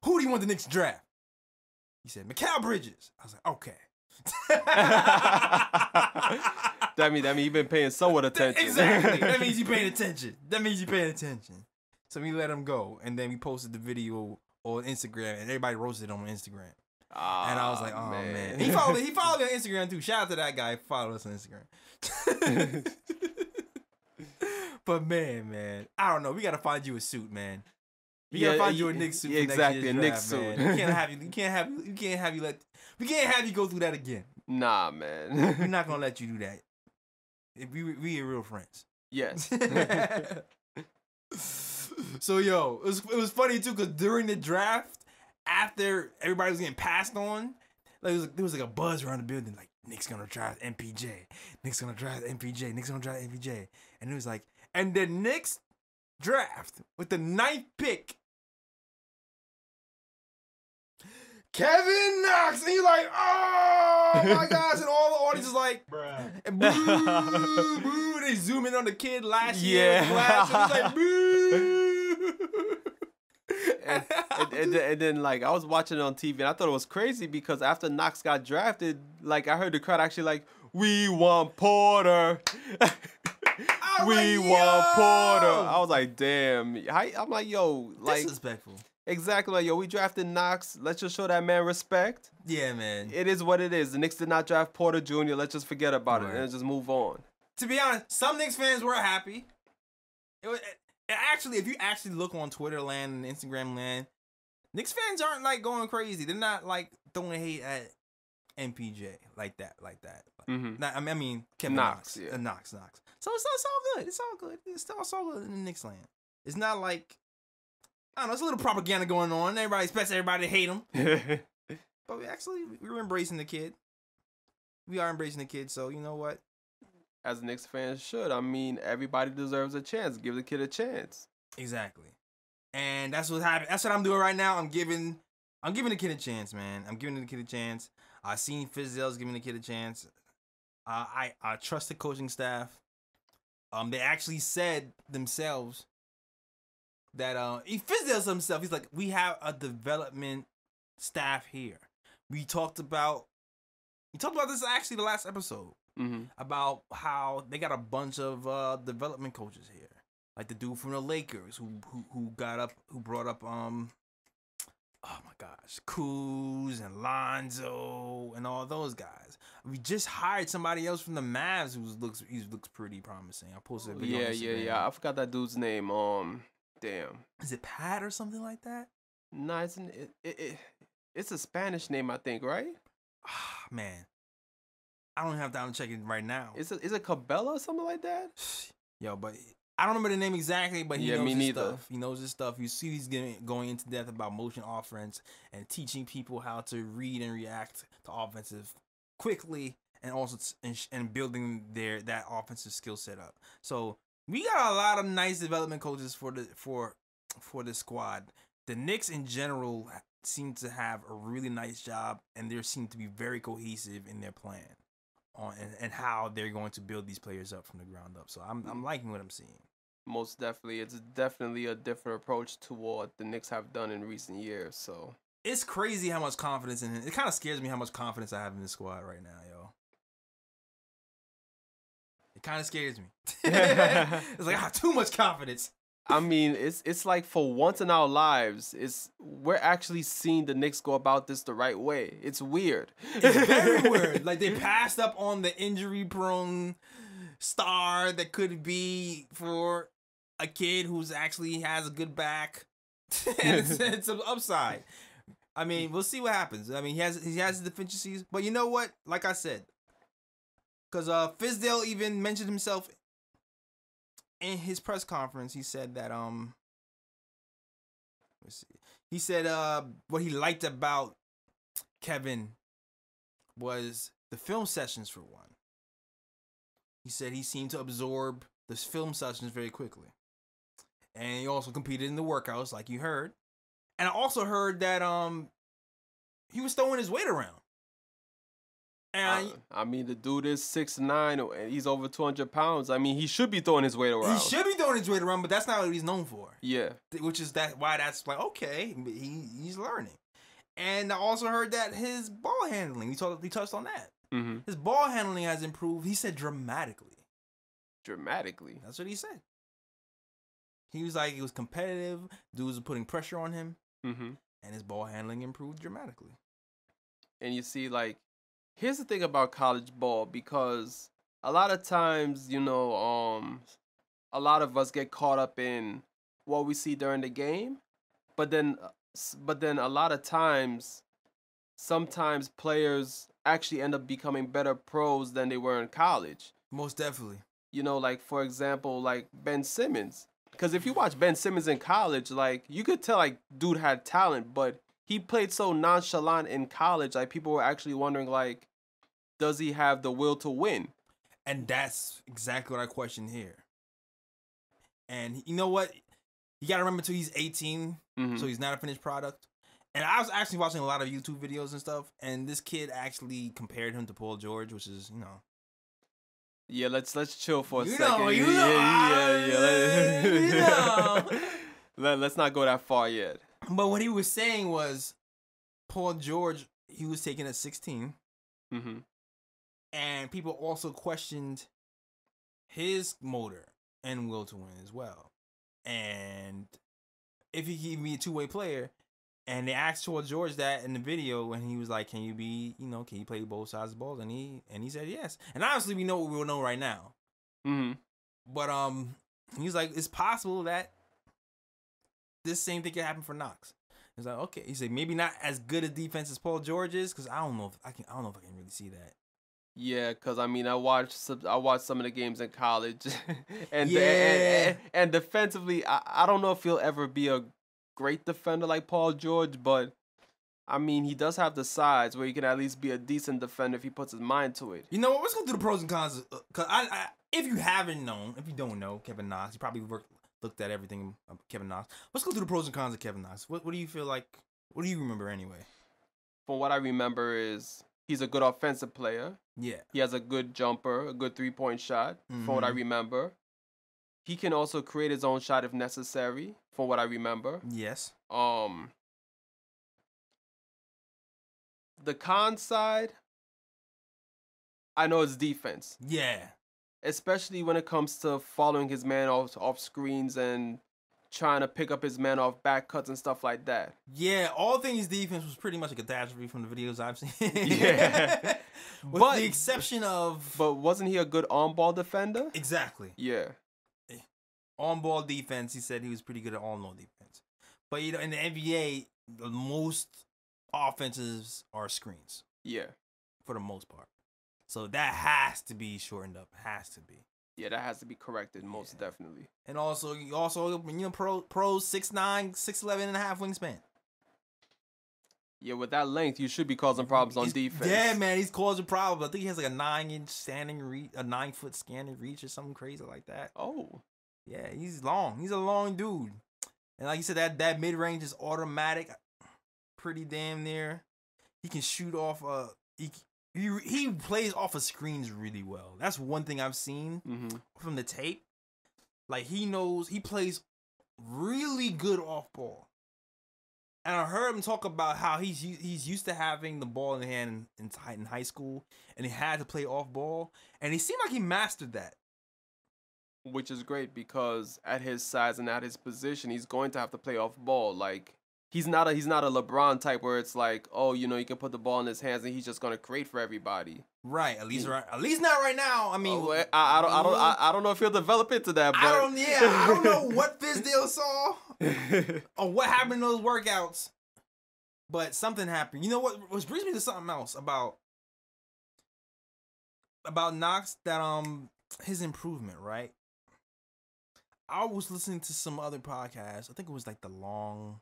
who do you want the Knicks to draft? He said, Mikal Bridges. I was like, okay. That means you've been paying somewhat attention. Exactly. That means you're paying attention. So we let him go, and then we posted the video on Instagram, and everybody roasted him on Instagram. And I was like, oh man. He followed me on Instagram too. Shout out to that guy who followed us on Instagram. But man, I don't know. We gotta find you a suit, man. We gotta find you a Knicks suit. Yeah, exactly, a Knicks draft, suit. Man. We can't have you go through that again. Nah, man. We're not gonna let you do that. We are real friends. Yes. So yo, it was funny too, because during the draft, after everybody was getting passed on, like there was like a buzz around the building, like Knicks gonna draft MPJ, Knicks gonna draft MPJ, Knicks gonna draft MPJ, and it was like, and the Knicks draft with the 9th pick, Kevin Knox, and you're like, oh my gosh, and all the audience is like, Bruh. and boo, boo, they zoom in on the kid last year, Yeah. with glasses, and he's like, boo. and then like I was watching it on TV, and I thought it was crazy because after Knox got drafted, like I heard the crowd actually like, we want Porter. We want Porter. I was like, damn. I'm like, yo, like Disrespectful. exactly, like, yo, we drafted Knox. Let's just show that man respect. Yeah, man. It is what it is. The Knicks did not draft Porter Jr. Let's just forget about it Right. and just move on. To be honest, some Knicks fans were happy. Actually, if you actually look on Twitter land and Instagram land, Knicks fans aren't like going crazy. They're not like throwing hate at MPJ like that. Mhm. Not, I mean Kevin Knox, Knox. yeah. Knox. So it's all good. It's all good. It's all good in the Knicks land. It's not like, I don't know. It's a little propaganda going on. Everybody expects everybody to hate him, but we're embracing the kid. We are embracing the kid. So you know what? As Knicks fans should. I mean, everybody deserves a chance. Give the kid a chance. Exactly. And that's what happened. That's what I'm doing right now. I'm giving the kid a chance, man. I'm giving the kid a chance. I seen Fizdale's giving the kid a chance. I trust the coaching staff. They actually said themselves that Fizdale said himself. He's like, we have a development staff here. We talked about this actually the last episode. Mm-hmm. About how they got a bunch of development coaches here, like the dude from the Lakers who brought up oh my god, gosh, Kuz and Lonzo and all those guys. We just hired somebody else from the Mavs who looks pretty promising. I posted a video. Yeah. I forgot that dude's name. Damn. Is it Pat or something like that? No, it's a Spanish name, I think, right? Man, I don't have time to check it right now. Is it Cabela or something like that? Yo, but I don't remember the name exactly, but he knows me his neither. stuff. He knows his stuff. You see he's going into depth about motion offense and teaching people how to read and react to offensive quickly, and also and building that offensive skill set up. So we got a lot of nice development coaches for the squad. The Knicks in general seem to have a really nice job, and they seem to be very cohesive in their plan and how they're going to build these players up from the ground up. So I'm liking what I'm seeing. Most definitely. It's definitely a different approach to what the Knicks have done in recent years. So it's crazy how much confidence in him. It kind of scares me how much confidence I have in this squad right now, yo. It kind of scares me. It's like I have too much confidence. I mean, it's like for once in our lives, we're actually seeing the Knicks go about this the right way. It's weird. It's very weird. Like they passed up on the injury-prone star that could be for a kid who's actually has a good back, and it's an upside. I mean, we'll see what happens. I mean, he has his deficiencies, but you know what? Like I said, because Fizdale even mentioned himself in his press conference. He said that let's see. He said what he liked about Kevin was the film sessions for one. He said he seemed to absorb the film sessions very quickly. And he also competed in the workouts, like you heard. And I also heard that he was throwing his weight around. And I mean, the dude is 6'9", and he's over 200 pounds. I mean, he should be throwing his weight around. He should be throwing his weight around, but that's not what he's known for. Yeah. Which is why that's like, okay, he's learning. And I also heard that his ball handling, he touched on that. Mm-hmm. His ball handling has improved, he said, dramatically. Dramatically? That's what he said. He was like, he was competitive, dudes were putting pressure on him, and his ball handling improved dramatically. And you see, like, here's the thing about college ball, because a lot of times, you know, a lot of us get caught up in what we see during the game, but then a lot of times, sometimes players actually end up becoming better pros than they were in college. Most definitely. You know, like, for example, like Ben Simmons. Because if you watch Ben Simmons in college, like, you could tell, like, dude had talent, but he played so nonchalant in college, like, people were actually wondering, like, does he have the will to win? And that's exactly what I question here. And you know what? You got to remember, too, he's 18, so he's not a finished product. And I was actually watching a lot of YouTube videos and stuff, and this kid actually compared him to Paul George, which is, you know. Yeah, let's chill for a You second. know. Let's not go that far yet. But what he was saying was, Paul George, he was taken at 16. And people also questioned his motor and will to win as well. And if he can be a two-way player, and they asked Paul George that in the video, and he was like, can you play both sides of the ball? And he said yes. And obviously we know what we know right now. But he's like, it's possible that this same thing could happen for Knox. He's like, okay. He said maybe not as good a defense as Paul George is, because I don't know if I can really see that. Yeah, because I mean, I watched some of the games in college, and and defensively, I don't know if he'll ever be a great defender like Paul George, but I mean, he does have the size where he can at least be a decent defender if he puts his mind to it. You know what? Let's go through the pros and cons. Cause if you don't know Kevin Knox, you probably looked at everything of Kevin Knox. Let's go through the pros and cons of Kevin Knox. What do you feel like? What do you remember anyway? From what I remember is he's a good offensive player. Yeah. He has a good jumper, a good 3-point shot, from what I remember. He can also create his own shot if necessary, from what I remember. Yes. The con side, I know it's defense. Yeah. Especially when it comes to following his man off screens and trying to pick up his man off back cuts and stuff like that. Yeah, all things defense was pretty much a catastrophe from the videos I've seen. Yeah. With But- the exception of... But wasn't he a good on-ball defender? Exactly. Yeah. On-ball defense, he said he was pretty good at on-ball defense. But, you know, in the NBA, the most offenses are screens, Yeah. for the most part. So that has to be shortened up. Has to be. Yeah, that has to be corrected, most definitely. And also, you know, pros 6'9", 6'11 and a half wingspan. Yeah, with that length, you should be causing problems on defense. Yeah, man, he's causing problems. I think he has like a 9-inch standing reach, a 9-foot standing reach or something crazy like that. Oh. Yeah, he's long. He's a long dude. And like you said, that mid-range is automatic. Pretty damn near. He can shoot off he plays off of screens really well. That's one thing I've seen from the tape. Like, he plays really good off ball. And I heard him talk about how he's used to having the ball in the hand in high school, and he had to play off ball, and he seemed like he mastered that. Which is great because at his size and at his position, he's going to have to play off ball. Like, he's not a LeBron type where it's like, oh, you know, you can put the ball in his hands and he's just gonna create for everybody. Right. At least not right now. I mean, I don't know if he'll develop into that. But I don't know what Fizdale saw or what happened in those workouts, but something happened. You know what? Which brings me to something else about Knox, that his improvement, right? I was listening to some other podcasts. I think it was like the Long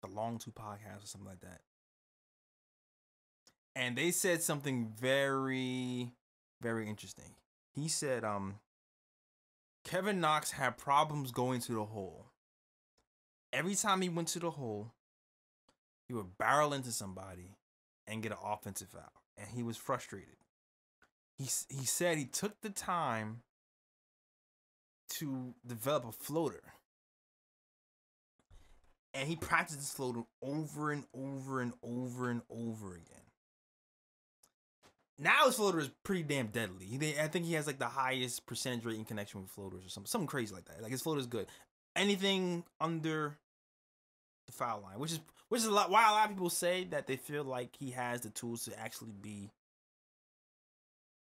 Two podcast or something like that. And they said something very, very interesting. He said, Kevin Knox had problems going to the hole. Every time he went to the hole, he would barrel into somebody and get an offensive foul. And he was frustrated. He said he took the time to develop a floater. And he practiced this floater over and over and over and over again. Now his floater is pretty damn deadly. I think he has like the highest percentage rate in connection with floaters or something crazy like that. Like, his floater is good. Anything under the foul line, which is why a lot of people say that they feel like he has the tools to actually be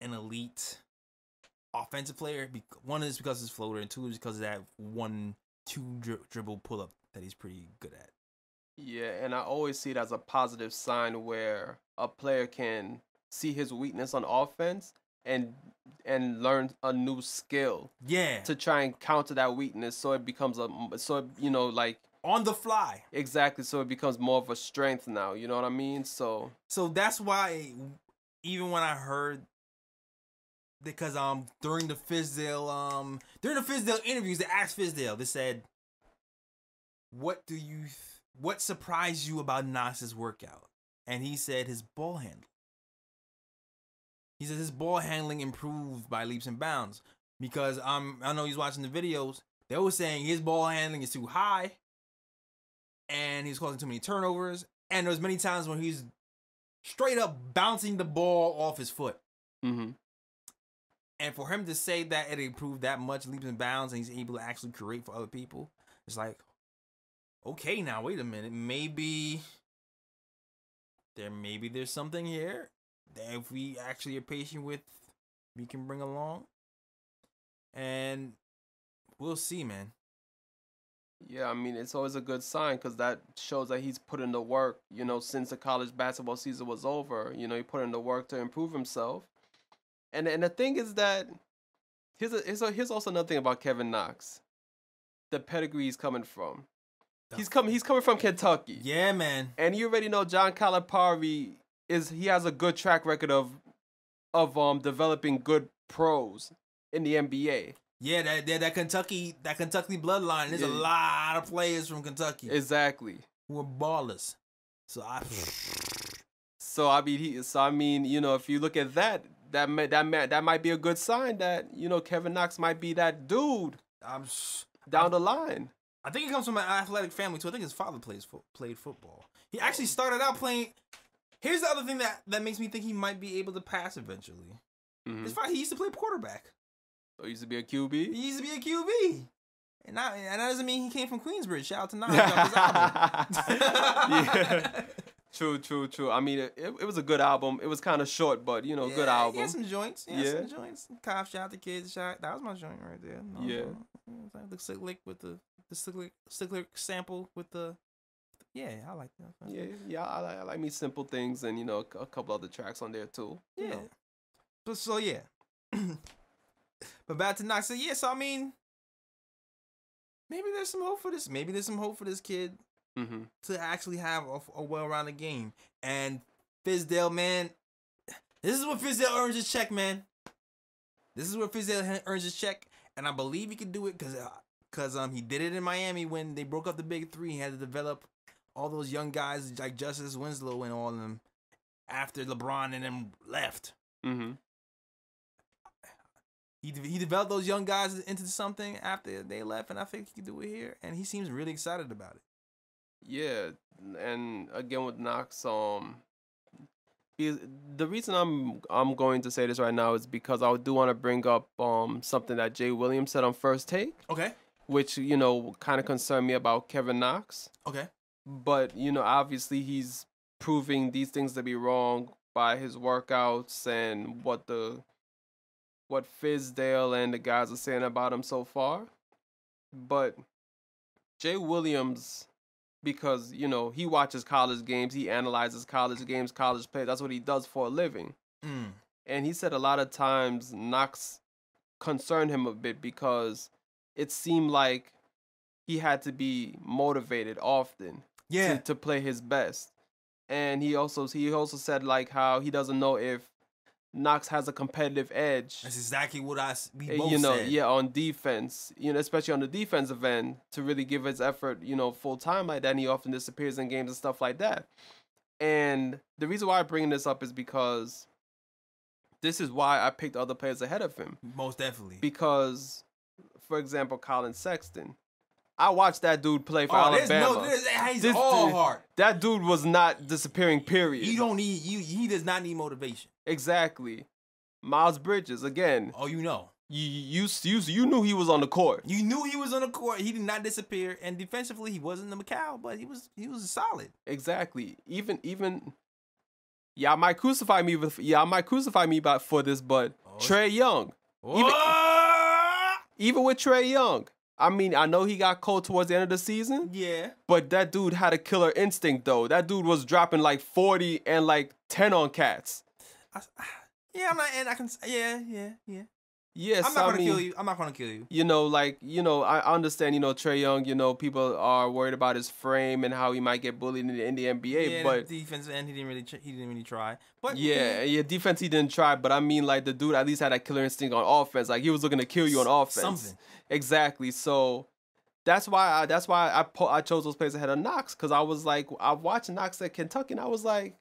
an elite offensive player. One is because of his floater, and two is because of that 1-2 dribble pull up that he's pretty good at. Yeah, and I always see it as a positive sign where a player can see his weakness on offense and learn a new skill. Yeah. To try and counter that weakness, so it becomes like on the fly. Exactly, so it becomes more of a strength now. You know what I mean? So that's why even when I heard, because during the Fizdale interviews, they asked Fizdale, they said, what surprised you about Knox's workout? And he said his ball handling. He said his ball handling improved by leaps and bounds, because I know he's watching the videos. They were saying his ball handling is too high, and he's causing too many turnovers. And there's many times when he's straight up bouncing the ball off his foot. Mm-hmm. And for him to say that it improved that much, leaps and bounds, and he's able to actually create for other people, it's like, okay, now wait a minute, maybe there's something here that if we actually are patient with, we can bring along. And we'll see, man. Yeah, I mean, it's always a good sign because that shows that he's put in the work, you know, since the college basketball season was over. You know, he put in the work to improve himself. And the thing is that here's also another thing about Kevin Knox. The pedigree he's coming from. He's coming from Kentucky. Yeah, man. And you already know John Calipari he has a good track record of developing good pros in the NBA. Yeah, that Kentucky bloodline. There's a lot of players from Kentucky. Exactly. Who are ballers. So I mean, you know, if you look at that might be a good sign that, you know, Kevin Knox might be that dude down the line. I think he comes from an athletic family too. I think his father played football. He actually started out playing. Here's the other thing that makes me think he might be able to pass eventually. Mm-hmm. He used to play quarterback. So he used to be a QB? He used to be a QB. And that doesn't mean he came from Queensbridge. Shout out to Knox. Yeah. True. I mean, it was a good album. It was kind of short, but good album. He had some joints. Some joints. Cop shot the kids shot. That was my joint right there. The slick with the slick sample with the. Yeah, I like that. Yeah. I like me Simple Things and a couple other tracks on there too. Yeah. But so yeah. But back to Knox. So I mean, maybe there's some hope for this. Maybe there's some hope for this kid. Mm-hmm. To actually have a well-rounded game. And Fizdale, man, this is what Fizdale earns his check, man. This is where Fizdale earns his check, and I believe he can do it because he did it in Miami when they broke up the big three. He had to develop all those young guys like Justice Winslow and all of them after LeBron and them left. Mm-hmm. He developed those young guys into something after they left, and I think he can do it here. And he seems really excited about it. Yeah, and again with Knox, the reason I'm going to say this right now is because I do want to bring up something that Jay Williams said on First Take. Okay. Which kind of concerned me about Kevin Knox. Okay. But obviously he's proving these things to be wrong by his workouts and what Fizdale and the guys are saying about him so far. But Jay Williams, because, he watches college games, he analyzes college games, college play. That's what he does for a living. Mm. And he said a lot of times Knox concerned him a bit because it seemed like he had to be motivated often to play his best. And he also said like how he doesn't know if Knox has a competitive edge. That's exactly what we both said. Yeah, on defense, especially on the defensive end, to really give his effort, full time like that. And he often disappears in games and stuff like that. And the reason why I'm bringing this up is because this is why I picked other players ahead of him. Most definitely. Because, for example, Colin Sexton. I watched that dude play for Alabama. He's all heart. That dude was not disappearing, period. He does not need motivation. Exactly. Miles Bridges, again. Oh, you know. You knew he was on the court. You knew he was on the court. He did not disappear. And defensively, he wasn't the McCall, but he was solid. Exactly. Even y'all might crucify me for this, but Trae Young. Even with Trae Young. I mean, I know he got cold towards the end of the season. Yeah. But that dude had a killer instinct, though. That dude was dropping like 40 and like 10 on cats. Yeah, I'm not, and I can, yeah. Yes, I'm not gonna kill you. I'm not gonna kill you. I understand, Trae Young, people are worried about his frame and how he might get bullied in the NBA. Yeah, but the defensive end, he didn't really try. But defense he didn't try. But I mean, like the dude at least had that killer instinct on offense. Like he was looking to kill you on offense. Something. Exactly. So that's why I chose those players ahead of Knox, because I was like, I watched Knox at Kentucky and I was like,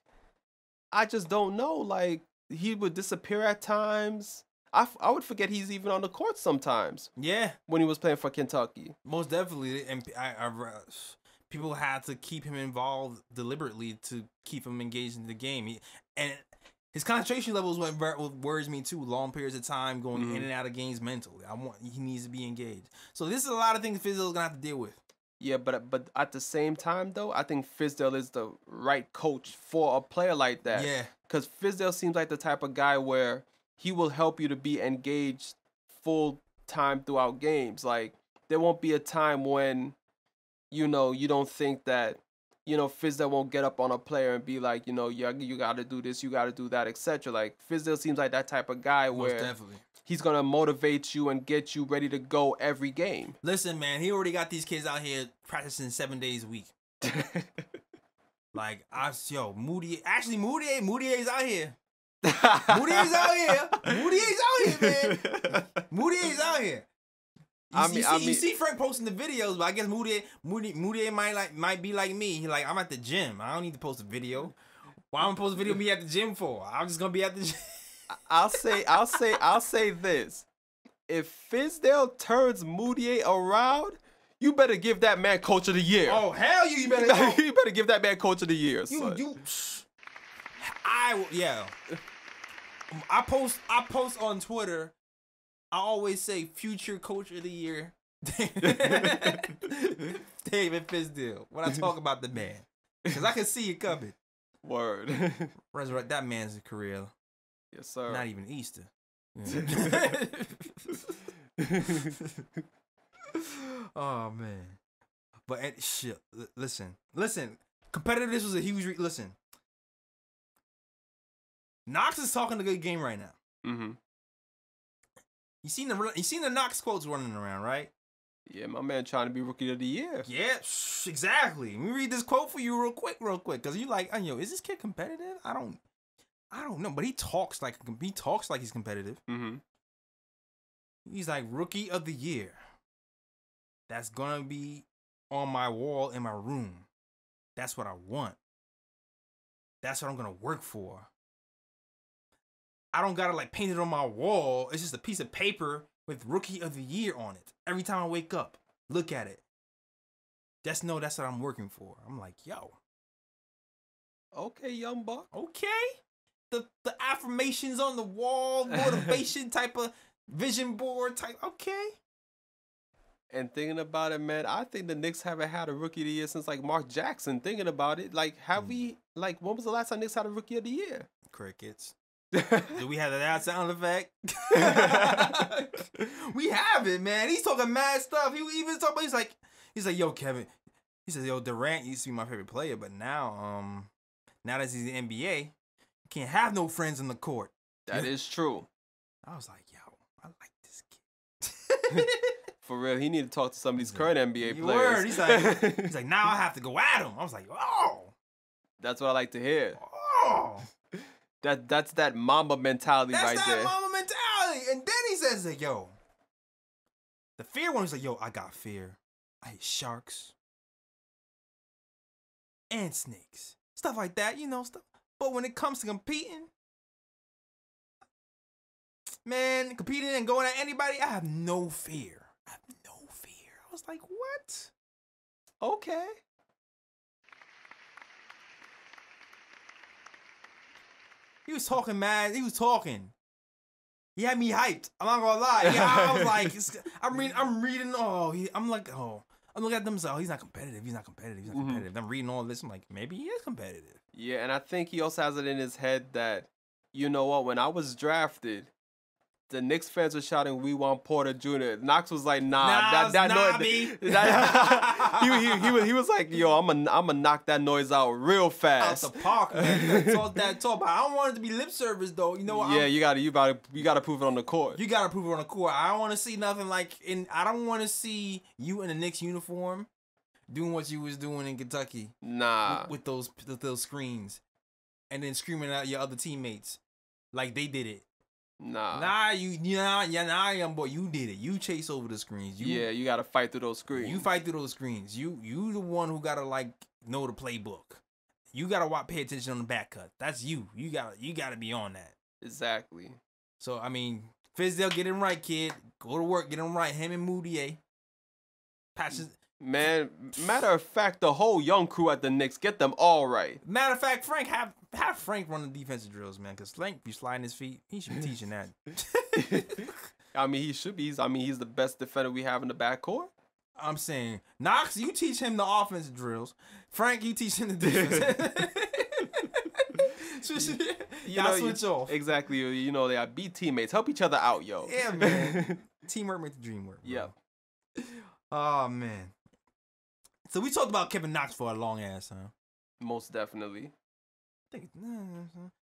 I just don't know. Like he would disappear at times. I would forget he's even on the court sometimes. Yeah. When he was playing for Kentucky. Most definitely. And people had to keep him involved deliberately to keep him engaged in the game. And his concentration levels what worries me too. Long periods of time going in and out of games mentally. He needs to be engaged. So this is a lot of things Fizdale's going to have to deal with. Yeah, but at the same time, though, I think Fizdale is the right coach for a player like that. Yeah. Because Fizdale seems like the type of guy where he will help you to be engaged full time throughout games. Like, there won't be a time when, you don't think that, Fizdale won't get up on a player and be like, you got to do this, you got to do that, etc. Like, Fizdale seems like that type of guy where he's going to motivate you and get you ready to go every game. Listen, man, he already got these kids out here practicing 7 days a week. Moody is out here. Moutier's out here. Moutier's out here, man. Moutier's out here. You see Frank posting the videos, but I guess Moutier might be like me. He like, I'm at the gym. I don't need to post a video. Why am I post a video of me at the gym for? I'm just gonna be at the gym. I'll say this. If Fizdale turns Moutier around, you better give that man Coach of the Year. Oh hell, you better you better give that man Coach of the Year. I post on Twitter. I always say future Coach of the Year David Fizdale. When I talk about the man, because I can see it coming. Word. Resurrect that man's career. Yes, sir. Not even Easter. Yeah. Oh man. But shit. Listen. Competitiveness was a huge. Listen. Knox is talking a good game right now. Mm-hmm. You seen the Knox quotes running around, right? Yeah, my man trying to be rookie of the year. Yeah, exactly. Let me read this quote for you real quick, because you like, is this kid competitive? I don't know, but he talks like he's competitive. Mm-hmm. He's like rookie of the year. That's gonna be on my wall in my room. That's what I want. That's what I'm gonna work for. I don't gotta like paint it on my wall. It's just a piece of paper with rookie of the year on it. Every time I wake up, look at it. That's what I'm working for. I'm like, yo. Okay, young buck. Okay. The affirmations on the wall, motivation type of vision board type. Okay. And thinking about it, man, I think the Knicks haven't had a rookie of the year since like Mark Jackson. Thinking about it, like, have we, like, when was the last time Knicks had a rookie of the year? Crickets. Do we have that sound effect? We have it, man. He's talking mad stuff. He even talking. He's like, yo, Kevin. He says, yo, Durant used to be my favorite player, but now that he's in the NBA, you can't have no friends on the court. That is true. I was like, yo, I like this kid. For real, he need to talk to some of these current NBA players. Word. He's like, now I have to go at him. I was like, oh. That's what I like to hear. Oh. That's that Mamba mentality right there. That's that Mamba mentality. And then he says, like, yo, the fear one, he's like, yo, I got fear. I hate sharks and snakes. Stuff like that, stuff. But when it comes to competing, man, competing and going at anybody, I have no fear. I was like, what? Okay. He was talking mad. He was talking. He had me hyped. I'm not gonna lie. Yeah, I was like, I'm reading. I'm looking at them. So he's not competitive. Mm-hmm. I'm reading all this. I'm like, maybe he is competitive. Yeah, and I think he also has it in his head that, you know what? When I was drafted, the Knicks fans were shouting, "We want Porter Jr." Knox was like, "Nah, he was like, yo, I'm gonna knock that noise out real fast." Out the park, man. Talk. But I don't want it to be lip service, though. You know what? Yeah, you gotta prove it on the court. You gotta prove it on the court. I don't want to see nothing I don't want to see you in a Knicks uniform doing what you was doing in Kentucky. Nah, with those screens, and then screaming at your other teammates like they did it. Nah, young boy, you did it. You chase over the screens. You gotta fight through those screens. You fight through those screens. You the one who gotta know the playbook. You gotta pay attention on the back cut. That's you. You gotta be on that. Exactly. So I mean, Fizdale, get him right, kid. Go to work, get him right. Him and Moutier. Patches. Man, matter of fact, the whole young crew at the Knicks, get them all right. Matter of fact, Frank, have Frank run the defensive drills, man, because Frank be sliding his feet. He should be teaching that. I mean, he should be. He's the best defender we have in the backcourt. I'm saying, Knox, you teach him the offensive drills. Frank, you teach him the defense. Switch off. Exactly. They are be teammates. Help each other out, yo. Yeah, man. Teamwork makes the dream work. Yeah. Oh, man. So we talked about Kevin Knox for a long ass time. Most definitely.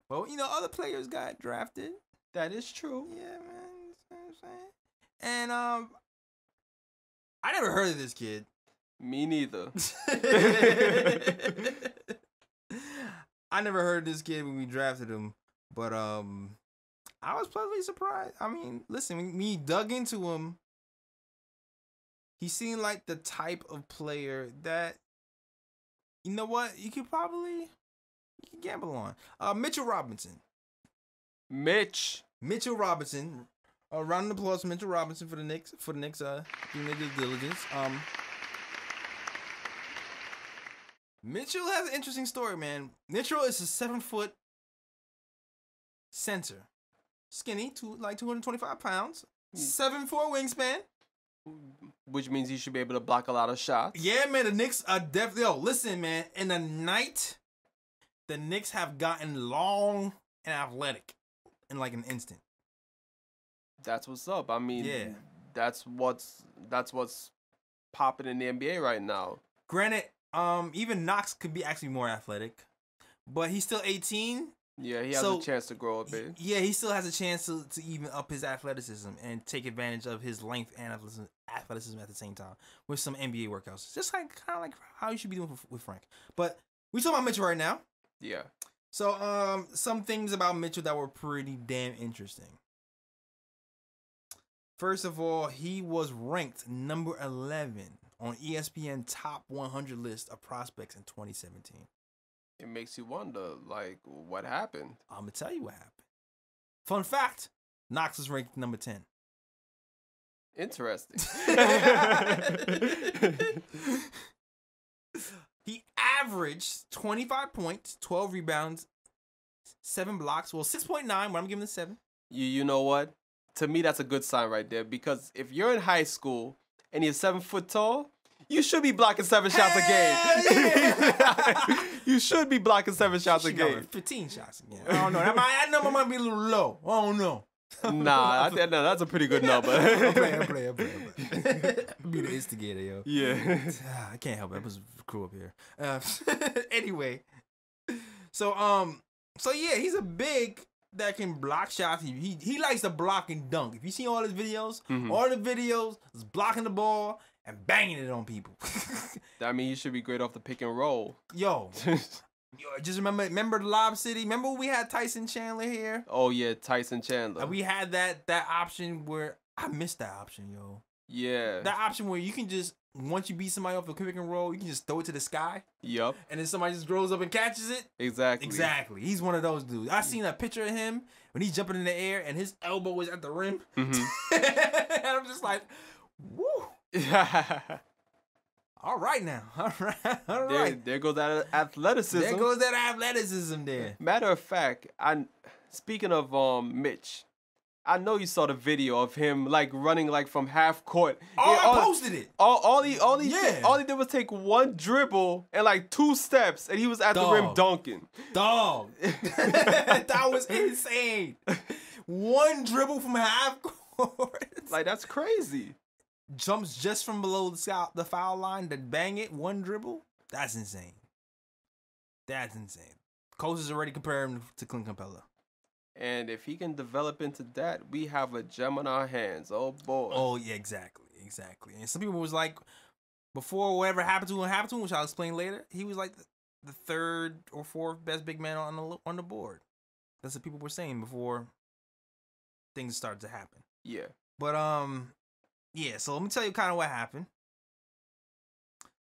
Well, other players got drafted. That is true. Yeah, man. You know what I'm saying? And I never heard of this kid. Me neither. I never heard of this kid when we drafted him, but I was pleasantly surprised. I mean, listen, when we dug into him, he seemed like the type of player that, you know what, you can gamble on. Mitchell Robinson. Mitchell Robinson. A round of applause for Mitchell Robinson for the Knicks doing their due diligence. Mitchell has an interesting story, man. Mitchell is a 7-foot center. Skinny, like 225 pounds. 7'4" wingspan. which means he should be able to block a lot of shots. Yeah, man, the Knicks are definitely. Yo, listen, man. In the night, the Knicks have gotten long and athletic in like an instant. That's what's up. I mean, Yeah. that's what's popping in the NBA right now. Granted, even Knox could be actually more athletic, but he's still 18. Yeah, he has So, a chance to grow a bit. Yeah, he still has a chance to even up his athleticism and take advantage of his length and athleticism at the same time with some NBA workouts. Just like kind of like how you should be doing with Frank. But we talking about Mitchell right now. Yeah. So some things about Mitchell that were pretty damn interesting. First of all, he was ranked number 11 on ESPN top 100 list of prospects in 2017. It makes you wonder, like, what happened? I'm gonna tell you what happened. Fun fact: Knox was ranked number 10. Interesting. He averaged 25 points, 12 rebounds, 7 blocks. Well, 6.9, but I'm giving it 7. You know what? To me, that's a good sign right there, because if you're in high school and you're 7 foot tall, you should be blocking 7 shots a game. You should be blocking 7 shots a game. 15 shots again. I don't know. That number might be a little low. I don't know. Nah, I think that's a pretty good number. I'm playing. Be the instigator, yo. Yeah. I can't help it. I was crew up here. Anyway, so yeah, he's a big that can block shots. He likes to block and dunk. If you see all his videos, all the videos is blocking the ball and banging it on people. I mean, he should be great off the pick and roll. Yo, just remember the Lob City? Remember we had Tyson Chandler here? Oh yeah, Tyson Chandler. And we had that option where I missed that option, yo. Yeah. That option where you can just, once you beat somebody off the pick and roll, you can just throw it to the sky. Yup. And then somebody just grows up and catches it. Exactly. He's one of those dudes. I seen a picture of him when he's jumping in the air and his elbow was at the rim. And I'm just like, woo. All right now. All right. There goes that athleticism. There goes that athleticism there. Matter of fact, speaking of Mitch, I know you saw the video of him like running like from half court. I posted it. All he did was take one dribble and like 2 steps, and he was at the rim dunking. Dog. That was insane. One dribble from half court. Like, that's crazy. Jumps just from below the foul line to bang it, one dribble. That's insane. Coach is already comparing him to Clint Capella. And if he can develop into that, we have a gem on our hands. Oh boy. Oh yeah, exactly. And some people was like, before whatever happened to him, which I'll explain later, he was like the 3rd or 4th best big man on the board. That's what people were saying before things started to happen. Yeah. But yeah, so let me tell you kind of what happened.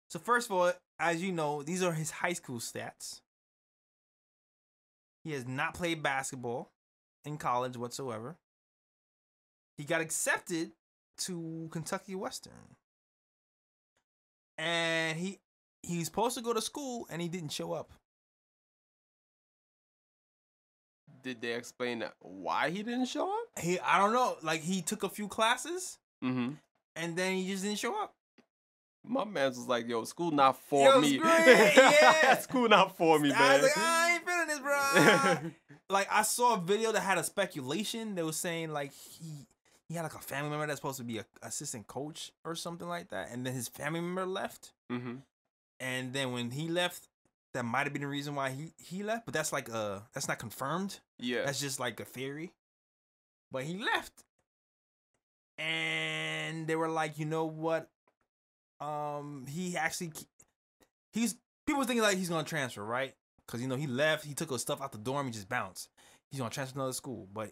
So first of all, as you know, these are his high school stats. He has not played basketball in college whatsoever. He got accepted to Kentucky Western. And he's supposed to go to school and he didn't show up. Did they explain why he didn't show up? I don't know. Like, he took a few classes and then he just didn't show up. My man was like, yo, school not for me. Yeah. School not for me, man. I was like, I ain't feeling this, bro. Like, I saw a video that had a speculation that was saying, like, he had, like, a family member that's supposed to be an assistant coach or something like that. And then his family member left. And then when he left, that might have been the reason why he left. But that's, like, that's not confirmed. Yeah. That's just, like, a theory. But he left. And they were like, you know what? People thinking like he's gonna transfer, right? Because, you know, he left, he took his stuff out the dorm, he just bounced. He's gonna transfer to another school. But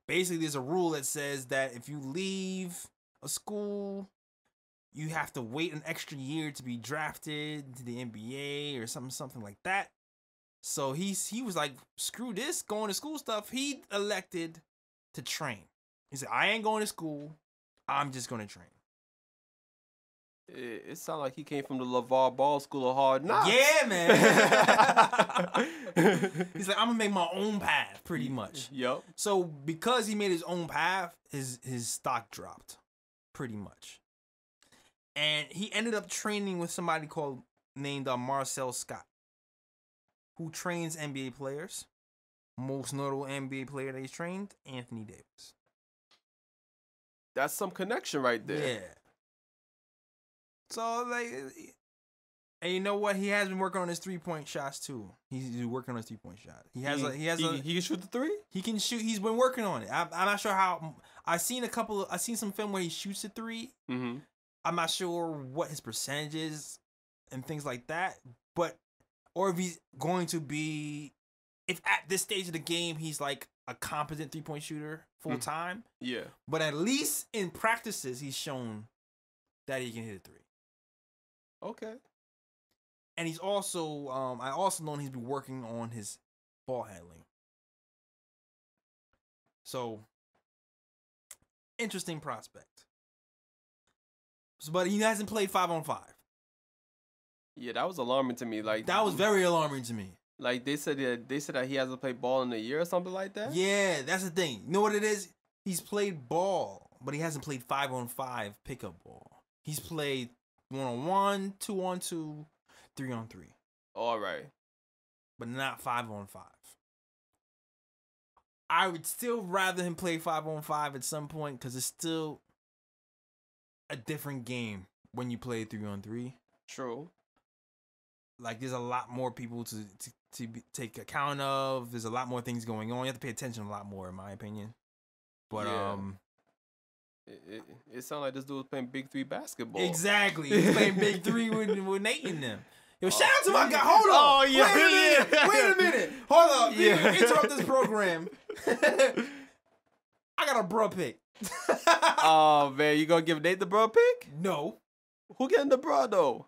basically there's a rule that says that if you leave a school, you have to wait an extra year to be drafted to the NBA or something like that. So he was like, screw this going to school stuff. He elected to train. He said, I ain't going to school, I'm just gonna train. It sounds like he came from the LeVar Ball School of Hard Knocks. Yeah, man. He's like, I'm gonna make my own path, pretty much. Yep. So because he made his own path, his stock dropped, pretty much. And he ended up training with somebody named Marcel Scott, who trains NBA players. Most notable NBA player that he's trained, Anthony Davis. That's some connection right there. Yeah. So, like, and you know what? He has been working on his 3-point shots too. He's working on his 3-point shot. He can shoot the three. He can shoot. He's been working on it. I'm not sure how. I seen some film where he shoots a 3. Mm-hmm. I'm not sure what his percentage is and things like that. Or if he's going to be, if at this stage of the game he's like a competent 3-point shooter full time. Yeah. But at least in practices he's shown that he can hit a 3. Okay. And he's also, I also know he's been working on his ball handling. So, interesting prospect. But he hasn't played 5-on-5. Yeah, that was alarming to me. Like That was very alarming to me. Like they said that he hasn't played ball in a year or something like that. Yeah, that's the thing. You know what it is? He's played ball, but he hasn't played 5-on-5 pickup ball. He's played 1-on-1, 2-on-2, 3-on-3. All right. But not 5-on-5. I would still rather him play 5-on-5 at some point because it's still a different game when you play 3-on-3. True. Like, there's a lot more people to take account of. There's a lot more things going on. You have to pay attention a lot more, in my opinion. But yeah. It sounded like this dude was playing Big 3 basketball. Exactly. He's playing Big 3 with Nate and them. Yo, shout out to my guy. Hold on. Oh, yeah. Wait a minute. Hold up. Yeah. Interrupt this program. I got a bro pick. Oh, man. You gonna give Nate the bro pick? No. Who getting the bro, though?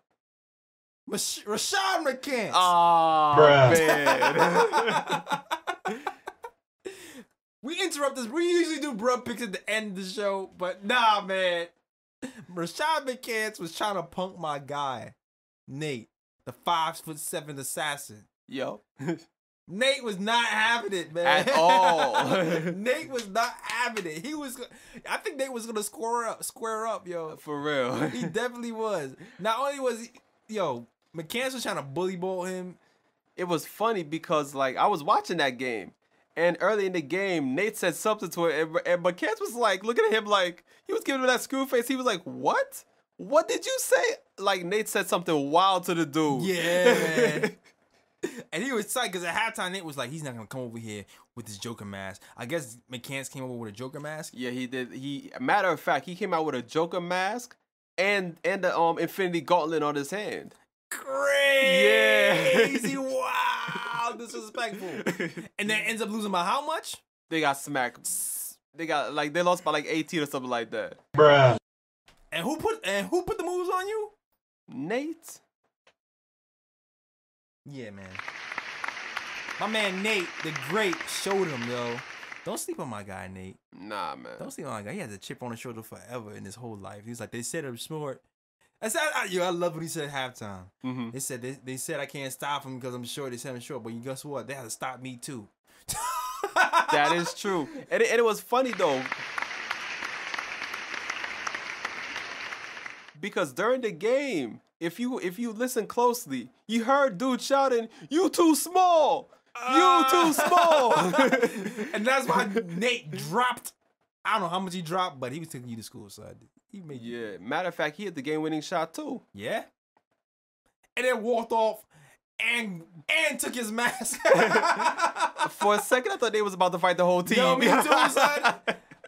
Rashad McCants. Oh, man. We interrupt this. We usually do bro picks at the end of the show, but nah, man. Rashad McCants was trying to punk my guy, Nate, the 5'7" assassin. Yo. Nate was not having it, man. At all. Nate was not having it. I think Nate was gonna square up, yo. For real. He definitely was. Not only was he, McCants was trying to bully ball him. It was funny because, like, I was watching that game. And early in the game, Nate said something to it, and McCants was like looking at him like he was giving him that screw face. He was like, "What? What did you say?" Like Nate said something wild to the dude. Yeah, man. And he was psyched because at halftime Nate was like, "He's not gonna come over here with his Joker mask." I guess McCants came over with a Joker mask. Yeah, he did. Matter of fact, he came out with a Joker mask and the Infinity Gauntlet on his hand. Crazy! Yeah. Wow, disrespectful. And then ends up losing by how much? They got smacked. They lost by like 18 or something like that. Bruh. And who put the moves on you? Nate. Yeah, man. My man Nate, the great, showed him, yo. Don't sleep on my guy, Nate. Nah, man. Don't sleep on my guy. He has a chip on his shoulder forever in his whole life. He's like, they said I'm smart. I love what he said at halftime. Mm-hmm. They said I can't stop him because I'm short. They said I'm short, but guess what? They had to stop me too. That is true. And it was funny though, because during the game, if you listen closely, you heard dude shouting, "You too small! You too small!" And that's why Nate dropped. I don't know how much he dropped, but he was taking you to school, so he made you. Yeah. Matter of fact, he hit the game-winning shot too. Yeah. And then walked off and took his mask. For a second, I thought they was about to fight the whole team. Yo, me too, son.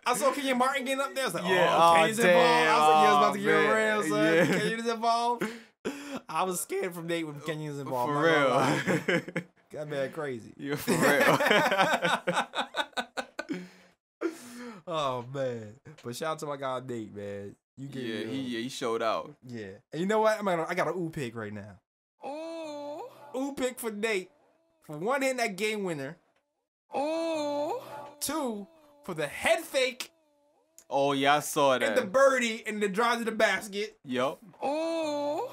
I saw Kenyon Martin getting up there. I was like, Kenyon's involved. I was like, yeah, it's about to get real, son. Yeah. Kenyon's involved. I was scared from Nate when Kenyon's involved. For real. That man crazy. Yeah, for real. Oh, man. But shout out to my guy Nate, man. You get he showed out. Yeah. And you know what? I got an ooh pick right now. Ooh pick for Nate. For one, hitting that game winner. Ooh. Two, for the head fake. Oh, yeah, I saw that. And the birdie and the drive to the basket. Yup. Ooh.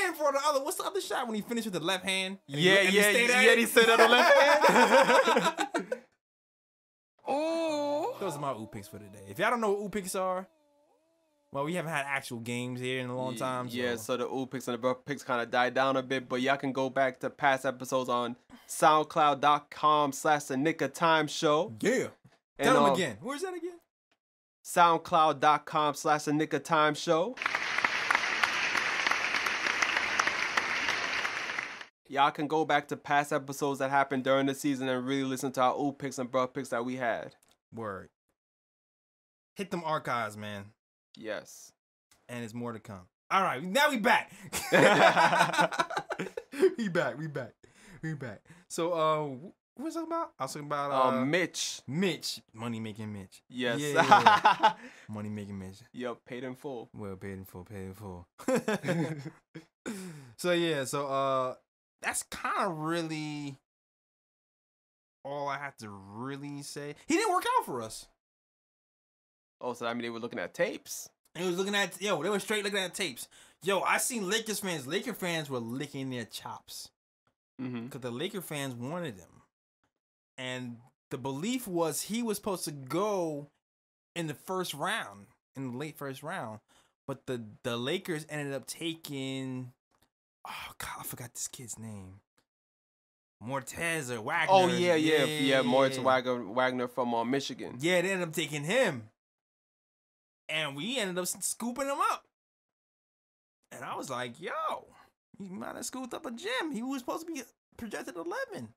And for the other, what's the other shot when he finished with the left hand? Yeah, he said that on the left hand. Ooh. Those are my ooh picks for today. If y'all don't know what ooh picks are, Well, we haven't had actual games here in a long time. So. Yeah, so the ooh picks and the bro picks kind of died down a bit, but y'all can go back to past episodes on SoundCloud.com/The Knick of Time Show. Yeah. And, Tell them again. Where's that again? SoundCloud.com/The Knick of Time Show. Y'all can go back to past episodes that happened during the season and really listen to our ooh picks and bro picks that we had. Word. Hit them archives, man. Yes. And it's more to come. All right, now we back. we back. So, what was I about? I was talking about Mitch. Money making Mitch. Yes. Yeah. Money making Mitch. Yep, paid in full. Well, paid in full. So that's kind of really all I have to really say. He didn't work out for us. Oh, so I mean they were looking at tapes. They were straight looking at tapes. Yo, I seen Lakers fans. Laker fans were licking their chops. Because the Laker fans wanted him. And the belief was he was supposed to go in the first round, in the late first round. But the Lakers ended up taking, oh, God, I forgot this kid's name. Mortez or Wagner. Oh, yeah. Moritz Wagner from Michigan. Yeah, they ended up taking him. And we ended up scooping him up. And I was like, yo, he might have scooped up a gem. He was supposed to be projected 11.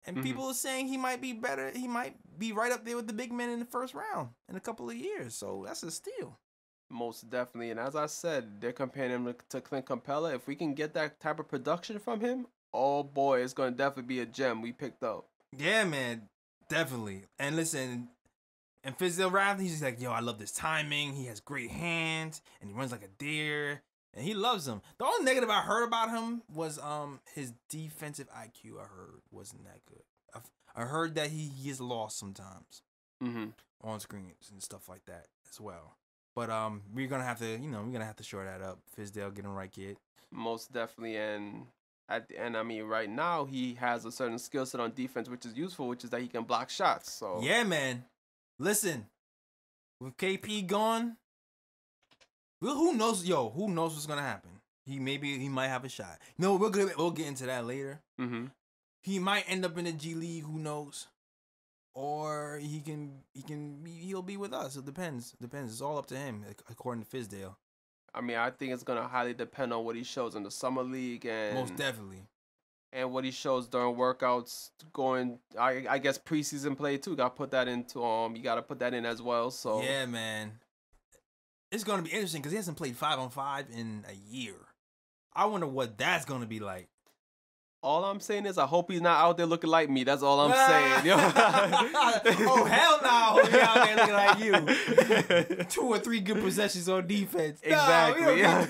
And people are saying he might be better. He might be right up there with the big men in the first round in a couple of years. So that's a steal. Most definitely. And as I said, they're comparing him to Clint Capella. If we can get that type of production from him, oh boy, it's going to definitely be a gem we picked up. Yeah, man. Definitely. And listen, and Fizdale Rath, he's just like, yo, I love this timing. He has great hands, and he runs like a deer, and he loves them. The only negative I heard about him was his defensive IQ. I heard wasn't that good. I heard that he is lost sometimes on screens and stuff like that as well. But we're gonna have to shore that up. Fizdale, get him right, kid. Most definitely, and at the end, I mean, right now he has a certain skill set on defense, which is useful, which is that he can block shots. So yeah, man. Listen, with KP gone, who knows? Yo, who knows what's gonna happen? He might have a shot. No, we'll get into that later. He might end up in the G League. Who knows? Or he'll be with us. It depends. It's all up to him, according to Fizdale. I mean, I think it's gonna highly depend on what he shows in the summer league and most definitely. And what he shows during workouts, I guess preseason play too. Got to put that into you got to put that in as well. So yeah, man, it's gonna be interesting because he hasn't played 5-on-5 in a year. I wonder what that's gonna be like. All I'm saying is I hope he's not out there looking like me. That's all I'm saying. Oh hell no! I hope he's out there looking like you. 2 or 3 good possessions on defense. Exactly. No,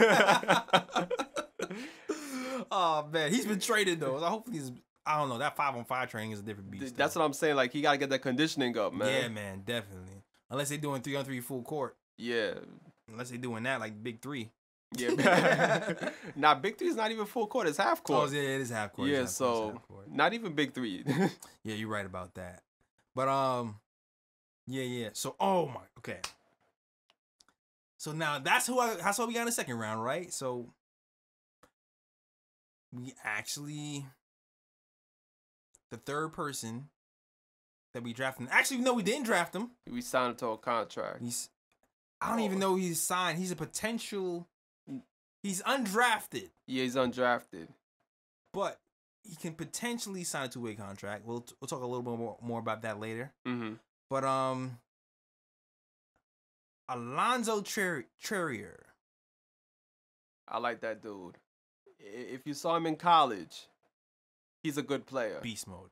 oh man, he's been traded though. Hopefully, I don't know. That 5-on-5 training is a different beast. That's what I'm saying. Like he gotta get that conditioning up, man. Yeah, man, definitely. Unless they're doing 3-on-3 full court. Yeah. Unless they're doing that like Big 3. Yeah. Nah, Big 3 is not even full court. It's half court. Oh yeah, it is half court. Yeah, so not even Big 3. Yeah, you're right about that. But yeah. So okay. So now that's how we got in the second round, right? So we actually, the third person that we drafted. Actually, no, we didn't draft him. We signed him to a contract. I don't even know he's signed. He's a potential. He's undrafted. Yeah, he's undrafted. But he can potentially sign a 2-way contract. We'll talk a little bit more about that later. But Allonzo Trier. I like that dude. If you saw him in college, he's a good player. Beast mode.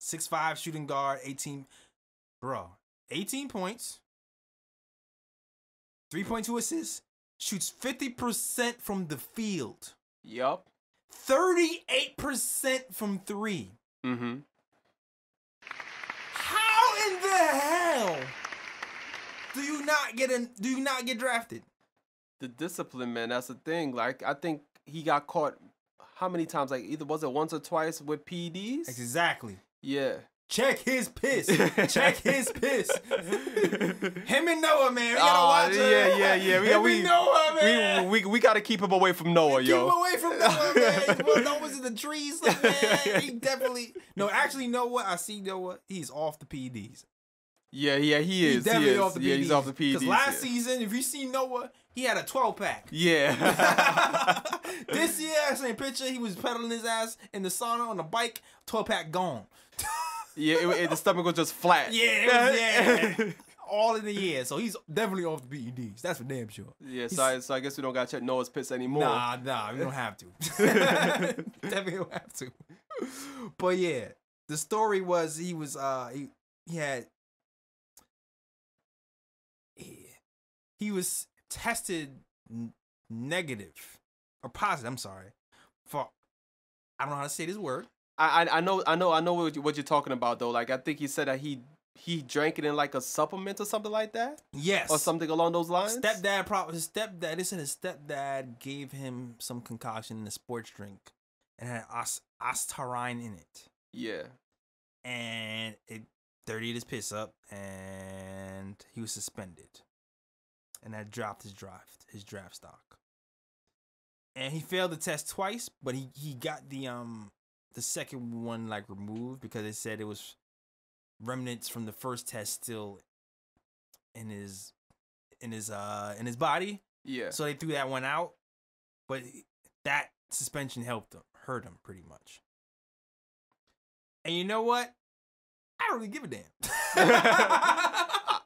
6'5" shooting guard, 18 points, 3.2 assists, shoots 50% from the field. Yup. 38% from 3. How in the hell do you not get drafted? The discipline, man, that's the thing. Like, I think he got caught how many times? Like, either was it once or twice with PEDs? Exactly. Yeah. Check his piss. Check his piss. Him and Noah, man. We gotta watch it. Yeah. Him and Noah, man. We gotta keep him away from Noah, Keep yo. him away from Noah, man. Well, Noah's in the trees, man. He definitely. No, actually, Noah. I see Noah. He's off the PEDs. Yeah, he is. He's definitely off the PEDs. Yeah, he's off the PEDs. Because last season, if you see Noah, he had a 12-pack. Yeah. This year, I seen a picture. He was pedaling his ass in the sauna on a bike. 12-pack gone. Yeah, the stomach was just flat. Yeah. All in the year. So he's definitely off the PEDs. That's for damn sure. Yeah, so I guess we don't gotta check Noah's piss anymore. Nah, we don't have to. Definitely don't have to. But yeah, the story was he was tested negative or positive. I'm sorry, for I don't know how to say this word. I know what you're talking about though. Like I think he said that he drank it in like a supplement or something like that. Yes, or something along those lines. His stepdad gave him some concoction in a sports drink and had ostarine in it. Yeah, and it dirtied his piss up, and he was suspended, and that dropped his draft stock. And he failed the test twice, but he got the second one like removed because they said it was remnants from the first test still in his body. Yeah. So they threw that one out, but that suspension hurt him pretty much. And you know what? I don't really give a damn.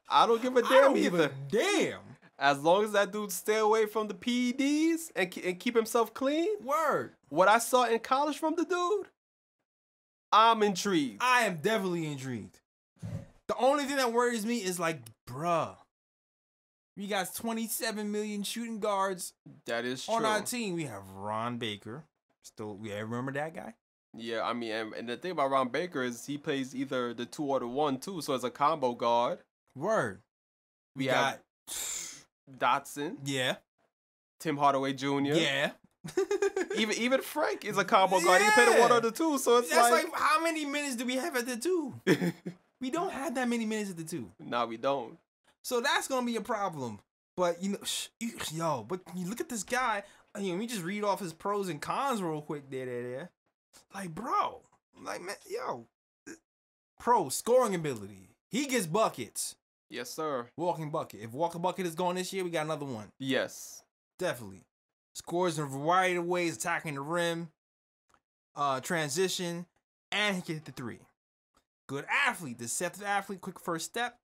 I don't give a damn I don't either. give a damn. As long as that dude stay away from the PEDs and keep himself clean. Word. What I saw in college from the dude, I'm intrigued. I am definitely intrigued. The only thing that worries me is like, bruh, we got 27 million shooting guards. That is true. On our team. We have Ron Baker. We remember that guy? Yeah, I mean, and the thing about Ron Baker is he plays either the 2 or the 1 too, so it's a combo guard. Word. We have Dotson. Yeah. Tim Hardaway Jr. Yeah. even Frank is a combo guard. He can play the 1 or the 2, so it's that's like how many minutes do we have at the 2? We don't have that many minutes at the 2. No, we don't. So that's gonna be a problem. But but you look at this guy. Let me just read off his pros and cons real quick. There. Like, bro, like, man, pro scoring ability. He gets buckets. Yes, sir. Walking bucket. If walking bucket is gone this year, we got another one. Yes, definitely. Scores in a variety of ways, attacking the rim, transition, and he can hit the 3. Good athlete, deceptive athlete, quick first step,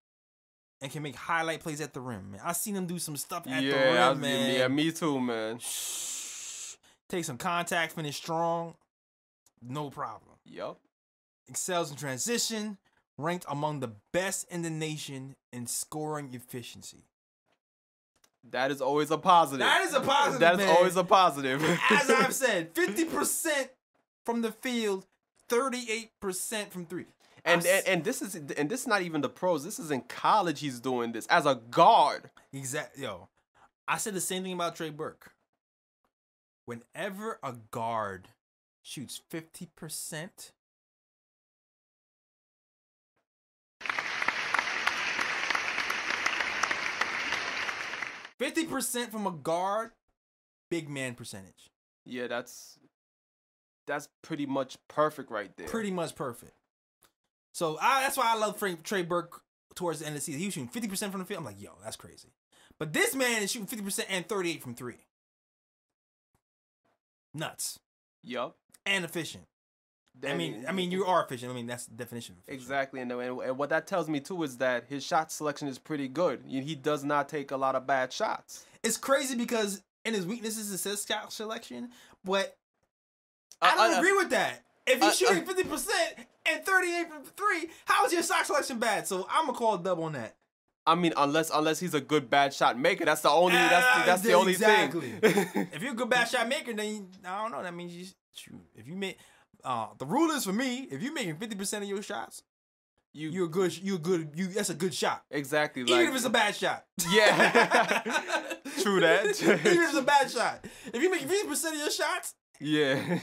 and can make highlight plays at the rim, man. I seen him do some stuff at the rim, man. Yeah, me too, man. Take some contact, finish strong, no problem. Yup. Excels in transition, ranked among the best in the nation in scoring efficiency. That is always a positive. That is a positive, That is man. always a positive. As I've said, 50% from the field, 38% from 3. And this is not even the pros. This is in college. He's doing this as a guard. Exactly. Yo, I said the same thing about Trey Burke. Whenever a guard shoots 50%, from a guard, big man percentage. Yeah, that's pretty much perfect right there. Pretty much perfect. So that's why I love Trey Burke towards the end of the season. He was shooting 50% from the field. I'm like, yo, that's crazy. But this man is shooting 50% and 38 from 3. Nuts. Yup. And efficient. I mean, you are efficient. I mean, that's the definition of efficient. Exactly, and what that tells me too is that his shot selection is pretty good. He does not take a lot of bad shots. It's crazy because in his weaknesses it says shot selection, but I don't agree with that. If he's shooting 50% and 38 from 3, how is your shot selection bad? So I'm gonna call a dub on that. I mean, unless he's a good bad shot maker, that's the only that's the only thing. If you're a good bad shot maker, then I don't know. That means you shoot. If you make the rule is for me, if you're making 50% of your shots, that's a good shot. Exactly. Even if it's a bad shot. Yeah. True that. Even if it's a bad shot. If you're making 50% of your shots, yeah,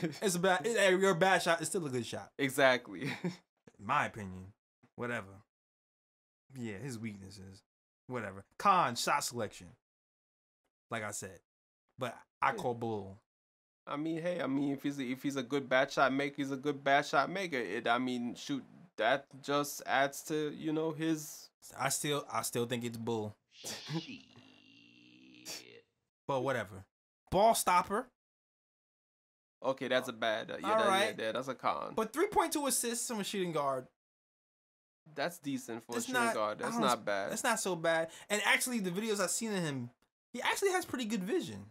your bad shot is still a good shot. Exactly. my opinion. Whatever. Yeah, his weaknesses. Whatever. Con, shot selection. Like I said. But I call bull. I mean, hey, if he's a good bad shot maker, he's a good bad shot maker. Shoot, that just adds to his. I still think it's bull. But whatever. Ball stopper. Okay, that's a bad. Yeah, that's a con. But 3.2 assists from a shooting guard. That's decent for a shooting guard. That's not bad. That's not so bad. And actually, the videos I've seen of him, he actually has pretty good vision.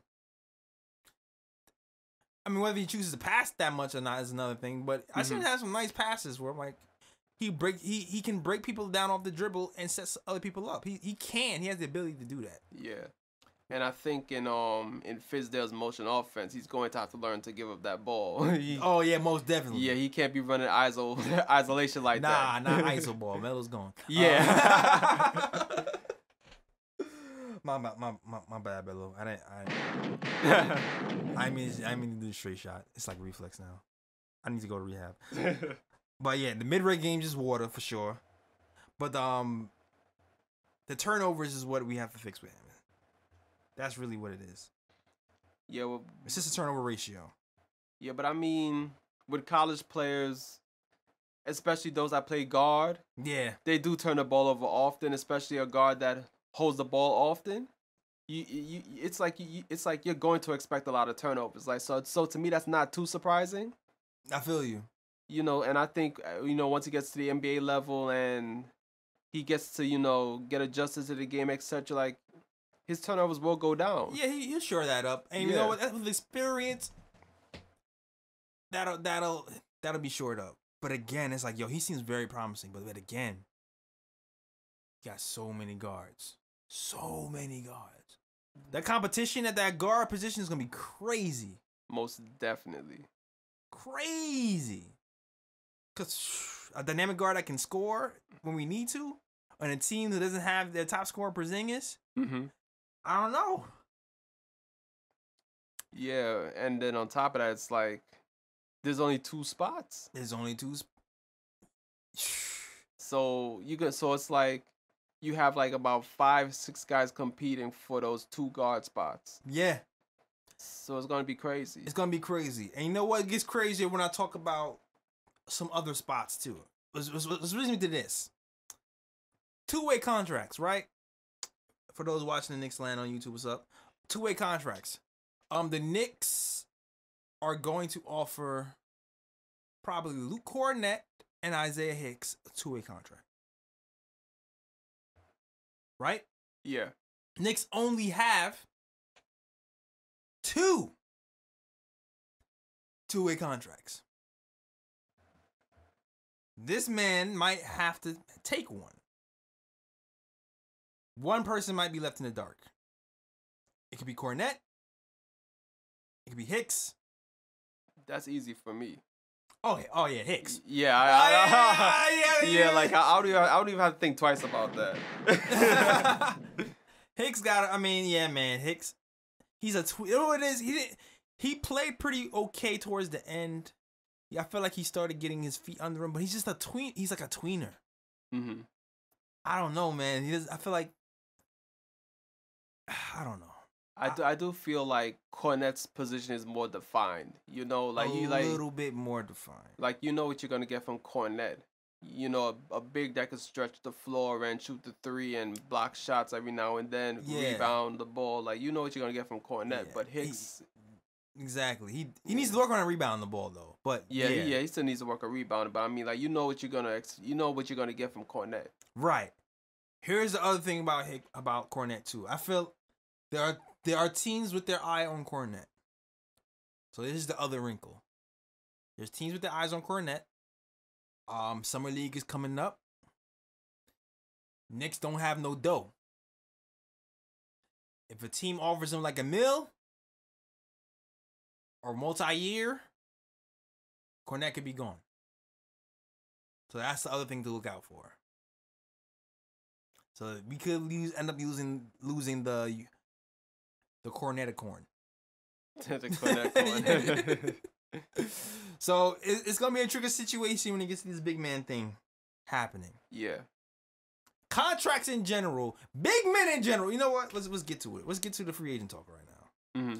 I mean, whether he chooses to pass that much or not is another thing. But I seen him have some nice passes where I'm like, he can break people down off the dribble and set other people up. He has the ability to do that. Yeah. And I think in Fizdale's motion offense, he's going to have to learn to give up that ball. Oh yeah, most definitely. Yeah, he can't be running isolation like that. Nah, not iso ball. Melo's gone. Yeah. My bad, Bello. I mean to do a straight shot. It's like reflex now. I need to go to rehab. But yeah, the mid-range game is water for sure. But the turnovers is what we have to fix with him. That's really what it is. Yeah, well, it's just a turnover ratio. Yeah, but I mean, with college players, especially those that play guard, yeah, they do turn the ball over often, especially a guard that holds the ball often. It's like you're going to expect a lot of turnovers. Like so to me, that's not too surprising. I feel you. And I think once he gets to the NBA level and he gets to get adjusted to the game, etc. Like, his turnovers will go down. Yeah, he'll shore that up, and you know what? With experience, that'll be shored up. But again, it's like, yo, he seems very promising. But again, he got so many guards, That competition at that guard position is gonna be crazy. Most definitely, crazy. Cause a dynamic guard that can score when we need to, on a team that doesn't have their top scorer Porzingis. I don't know. Yeah, and then on top of that, it's like there's only 2 spots. So it's like you have like about 5-6 guys competing for those 2 guard spots. Yeah. So it's gonna be crazy. It's gonna be crazy, and you know what gets crazier when I talk about some other spots too. Let's listen to this. 2-way contracts, right? For those watching the Knicks land on YouTube, what's up? 2-way contracts. The Knicks are going to offer probably Luke Cornett and Isaiah Hicks a 2-way contract. Right? Yeah. Knicks only have 2 2-way contracts. This man might have to take one. One person might be left in the dark. It could be Cornett. It could be Hicks. That's easy for me. Oh yeah, Hicks. Yeah, like I don't even have to think twice about that. Hicks got. I mean, yeah, man, Hicks. He's a. You know what it is? He played pretty okay towards the end. Yeah, I feel like he started getting his feet under him, but he's just a tween. He's like a tweener. Mm-hmm. I don't know, man. I feel like. I don't know. I do feel like Cornett's position is more defined. You know, like a little bit more defined. Like, you know what you're gonna get from Cornett. You know, a big that can stretch the floor and shoot the 3 and block shots every now and then, rebound the ball. Like, you know what you're gonna get from Cornett. But Hicks, exactly. He needs to work on a rebound the ball though. But he still needs to work on rebounding. But I mean, like, you know what you're gonna get from Cornett. Right. Here's the other thing about Cornett too. I feel there are teams with their eye on Cornett. So this is the other wrinkle. There's teams with their eyes on Cornett. Summer League is coming up. Knicks don't have no dough. If a team offers them like $1 million or multi-year, Cornett could be gone. So that's the other thing to look out for. So we could end up losing the Corneticorn. The Corneticorn. So it's gonna be a tricky situation when it gets to this big man thing happening. Yeah. Contracts in general, big men in general. You know what? Let's get to it. Let's get to the free agent talk right now. Mm-hmm.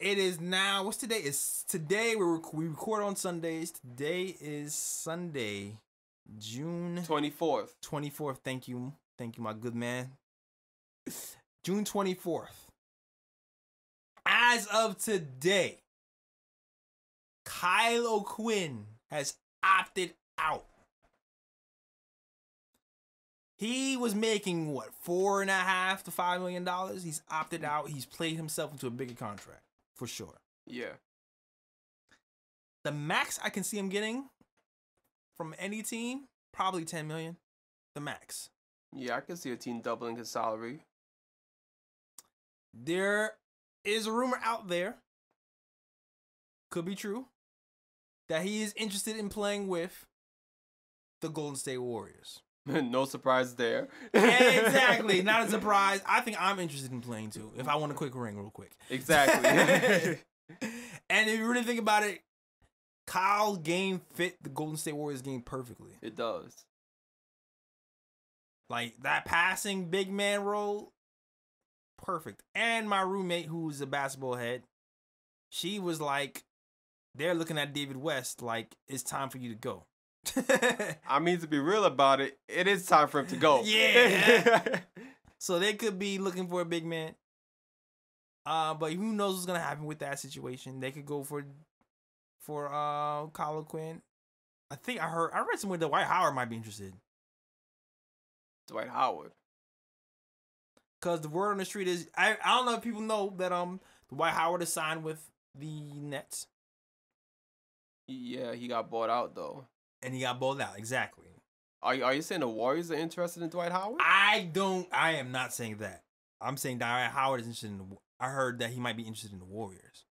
It is now. What's today? It's today. We record on Sundays. Today is Sunday, June 24th. 24th. Thank you, my good man. June 24th. As of today, Kyle Oquinn has opted out. He was making what, $4.5 to $5 million. He's opted out. He's played himself into a bigger contract for sure. Yeah. The max I can see him getting from any team, probably $10 million. The max. Yeah, I can see a team doubling his salary. There is a rumor out there, could be true, that he is interested in playing with the Golden State Warriors. No surprise there. Exactly. Not a surprise. I think I'm interested in playing too, if I want a quick ring real quick. Exactly. And if you really think about it, Kyle's game fit the Golden State Warriors game perfectly. It does. Like, that passing big man role, perfect. And my roommate, who's a basketball head, she was like, they're looking at David West like, it's time for you to go. I mean, to be real about it, it is time for him to go. Yeah. So they could be looking for a big man. But who knows what's gonna happen with that situation? They could go for Kyle Oquinn. I read somewhere that Dwight Howard might be interested. Dwight Howard. Cause the word on the street is I don't know if people know that Dwight Howard is signed with the Nets. Yeah, he got bought out though. And he got bowled out, exactly. Are you saying the Warriors are interested in Dwight Howard? I am not saying that. I'm saying Dwight Howard is interested in I heard that he might be interested in the Warriors.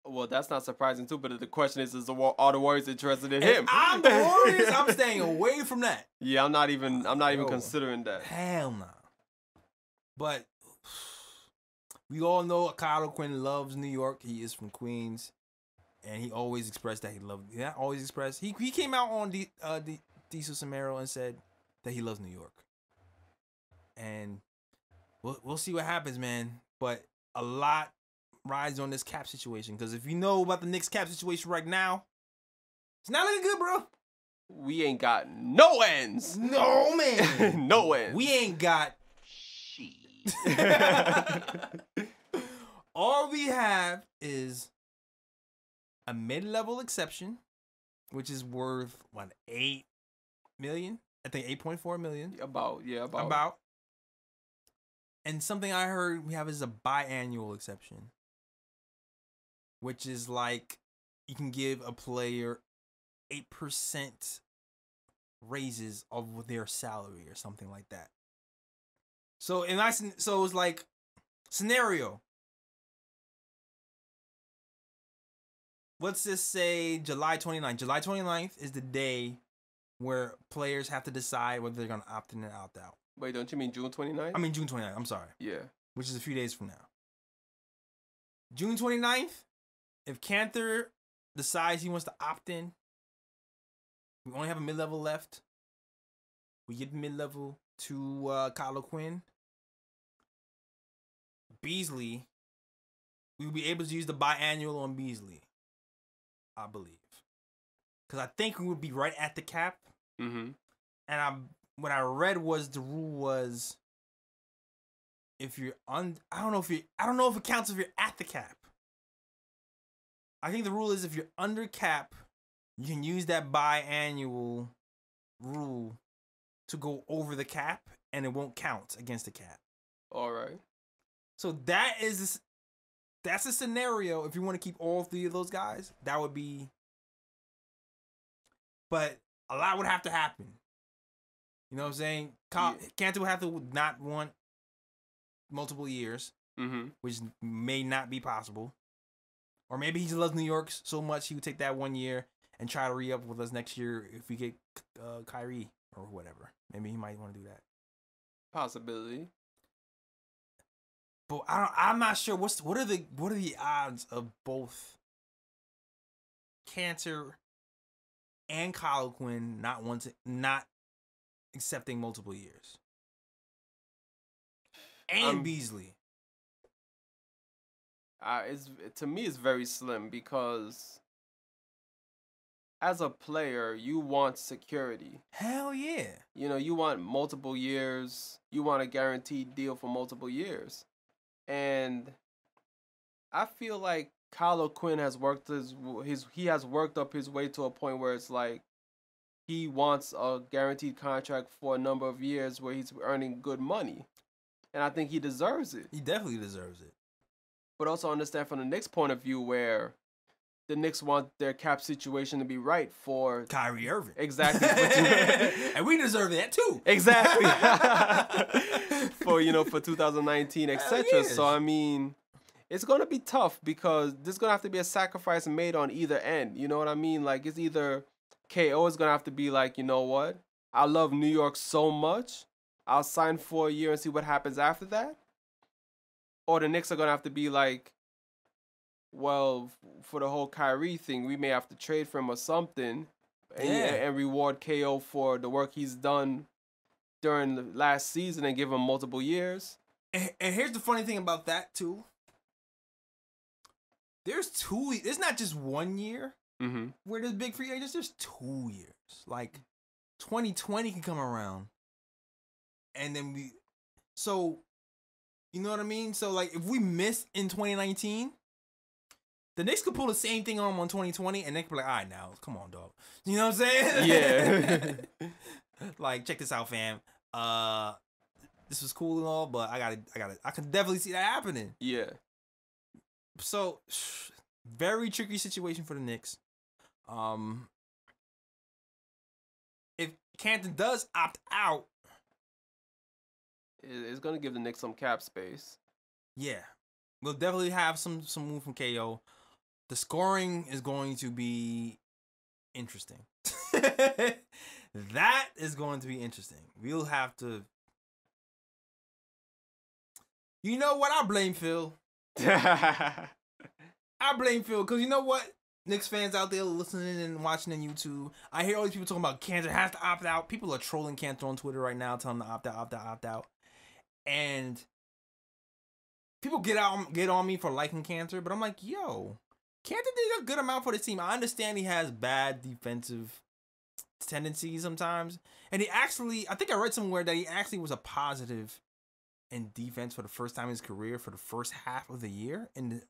Well, that's not surprising too, but the question is are the Warriors interested in him? If I'm the Warriors, I'm staying away from that. Yeah, I'm not even considering that. Hell no. But we all know Kyle Oquinn loves New York. He is from Queens. And he always expressed that he loved. Yeah, always expressed. He came out on Diesel Samaro and said that he loves New York. And we'll see what happens, man. But a lot rides on this cap situation. Because if you know about the Knicks cap situation right now, it's not looking good, bro. We ain't got no ends. No, man. No ends. We ain't got shit. All we have is a mid-level exception, which is worth what, $8 million? I think 8.4 million. About. And something I heard we have is a biannual exception, which is like you can give a player 8% raises of their salary or something like that. So so it's like scenario. Let's just say July 29th. July 29th is the day where players have to decide whether they're going to opt in and opt out. Wait, don't you mean June 29th? I mean June 29th. I'm sorry. Yeah. Which is a few days from now. June 29th, if Cantor decides he wants to opt in, we only have a mid-level left. We get mid-level to Kyle Oquinn. Beasley, we'll be able to use the biannual on Beasley, I believe. Because I think we would be right at the cap. Mm-hmm. And what I read was the rule was if you're I don't know if it counts if you're at the cap. I think the rule is if you're under cap, you can use that biannual rule to go over the cap and it won't count against the cap. All right. So that's a scenario if you want to keep all three of those guys. That would be, but a lot would have to happen. You know what I'm saying? Cantor would have to not want multiple years, which may not be possible. Or maybe he just loves New York so much he would take that 1 year and try to re-up with us next year if we get Kyrie or whatever. Maybe he might want to do that. Possibility. But I'm not sure what are the odds of both Cantor and Kyle Oquinn not accepting multiple years, and Beasley. To me, it's very slim because as a player, you want security. Hell yeah. You know, you want multiple years. You want a guaranteed deal for multiple years. And I feel like Kyle Oquinn has worked he has worked up his way to a point where it's like he wants a guaranteed contract for a number of years where he's earning good money. And I think he deserves it. He definitely deserves it. But also understand from the Knicks' point of view where the Knicks want their cap situation to be right for Kyrie Irving. Exactly. And we deserve that too. Exactly. For 2019, etc. Yes. So I mean, it's gonna be tough because there's gonna have to be a sacrifice made on either end. You know what I mean? Like it's either KO is gonna have to be like, you know what? I love New York so much, I'll sign for a year and see what happens after that. Or the Knicks are going to have to be like, well, for the whole Kyrie thing, we may have to trade for him or something and reward KO for the work he's done during the last season and give him multiple years. And here's the funny thing about that, too. It's not just 1 year where there's big free agents. There's 2 years. Like, 2020 can come around. And then you know what I mean? So, like, if we miss in 2019, the Knicks could pull the same thing on 2020, and they could be like, all right, now, come on, dog. You know what I'm saying? Yeah. Like, check this out, fam. This was cool and all, but I can definitely see that happening. Yeah. So, very tricky situation for the Knicks. If Canton does opt out, it's going to give the Knicks some cap space. yeah, we'll definitely have some move from KO. The scoring is going to be interesting. That is going to be interesting. We'll have to. You know what? I blame Phil. I blame Phil because you know what? Knicks fans out there listening and watching on YouTube, I hear all these people talking about Cantor has to opt out. People are trolling Cantor on Twitter right now, telling him to opt out. And people get on me for liking Cantor, but I'm like, yo, Cantor did a good amount for the team. I understand he has bad defensive tendencies sometimes, and I think I read somewhere that he actually was a positive in defense for the first time in his career for the first half of the year and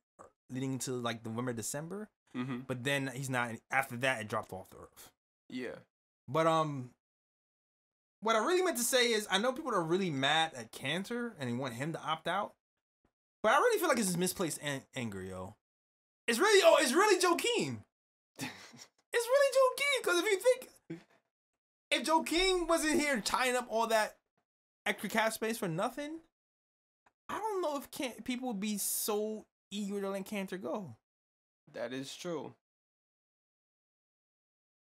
leading into like November, December. But then he's not. After that, it dropped off the earth. Yeah. But what I really meant to say is, I know people are really mad at Cantor and they want him to opt out, but I really feel like it's just misplaced anger, yo. It's really Joakim. It's really Joakim, because if Joakim wasn't here tying up all that extra cap space for nothing, I don't know if people would be so eager to let Cantor go. That is true.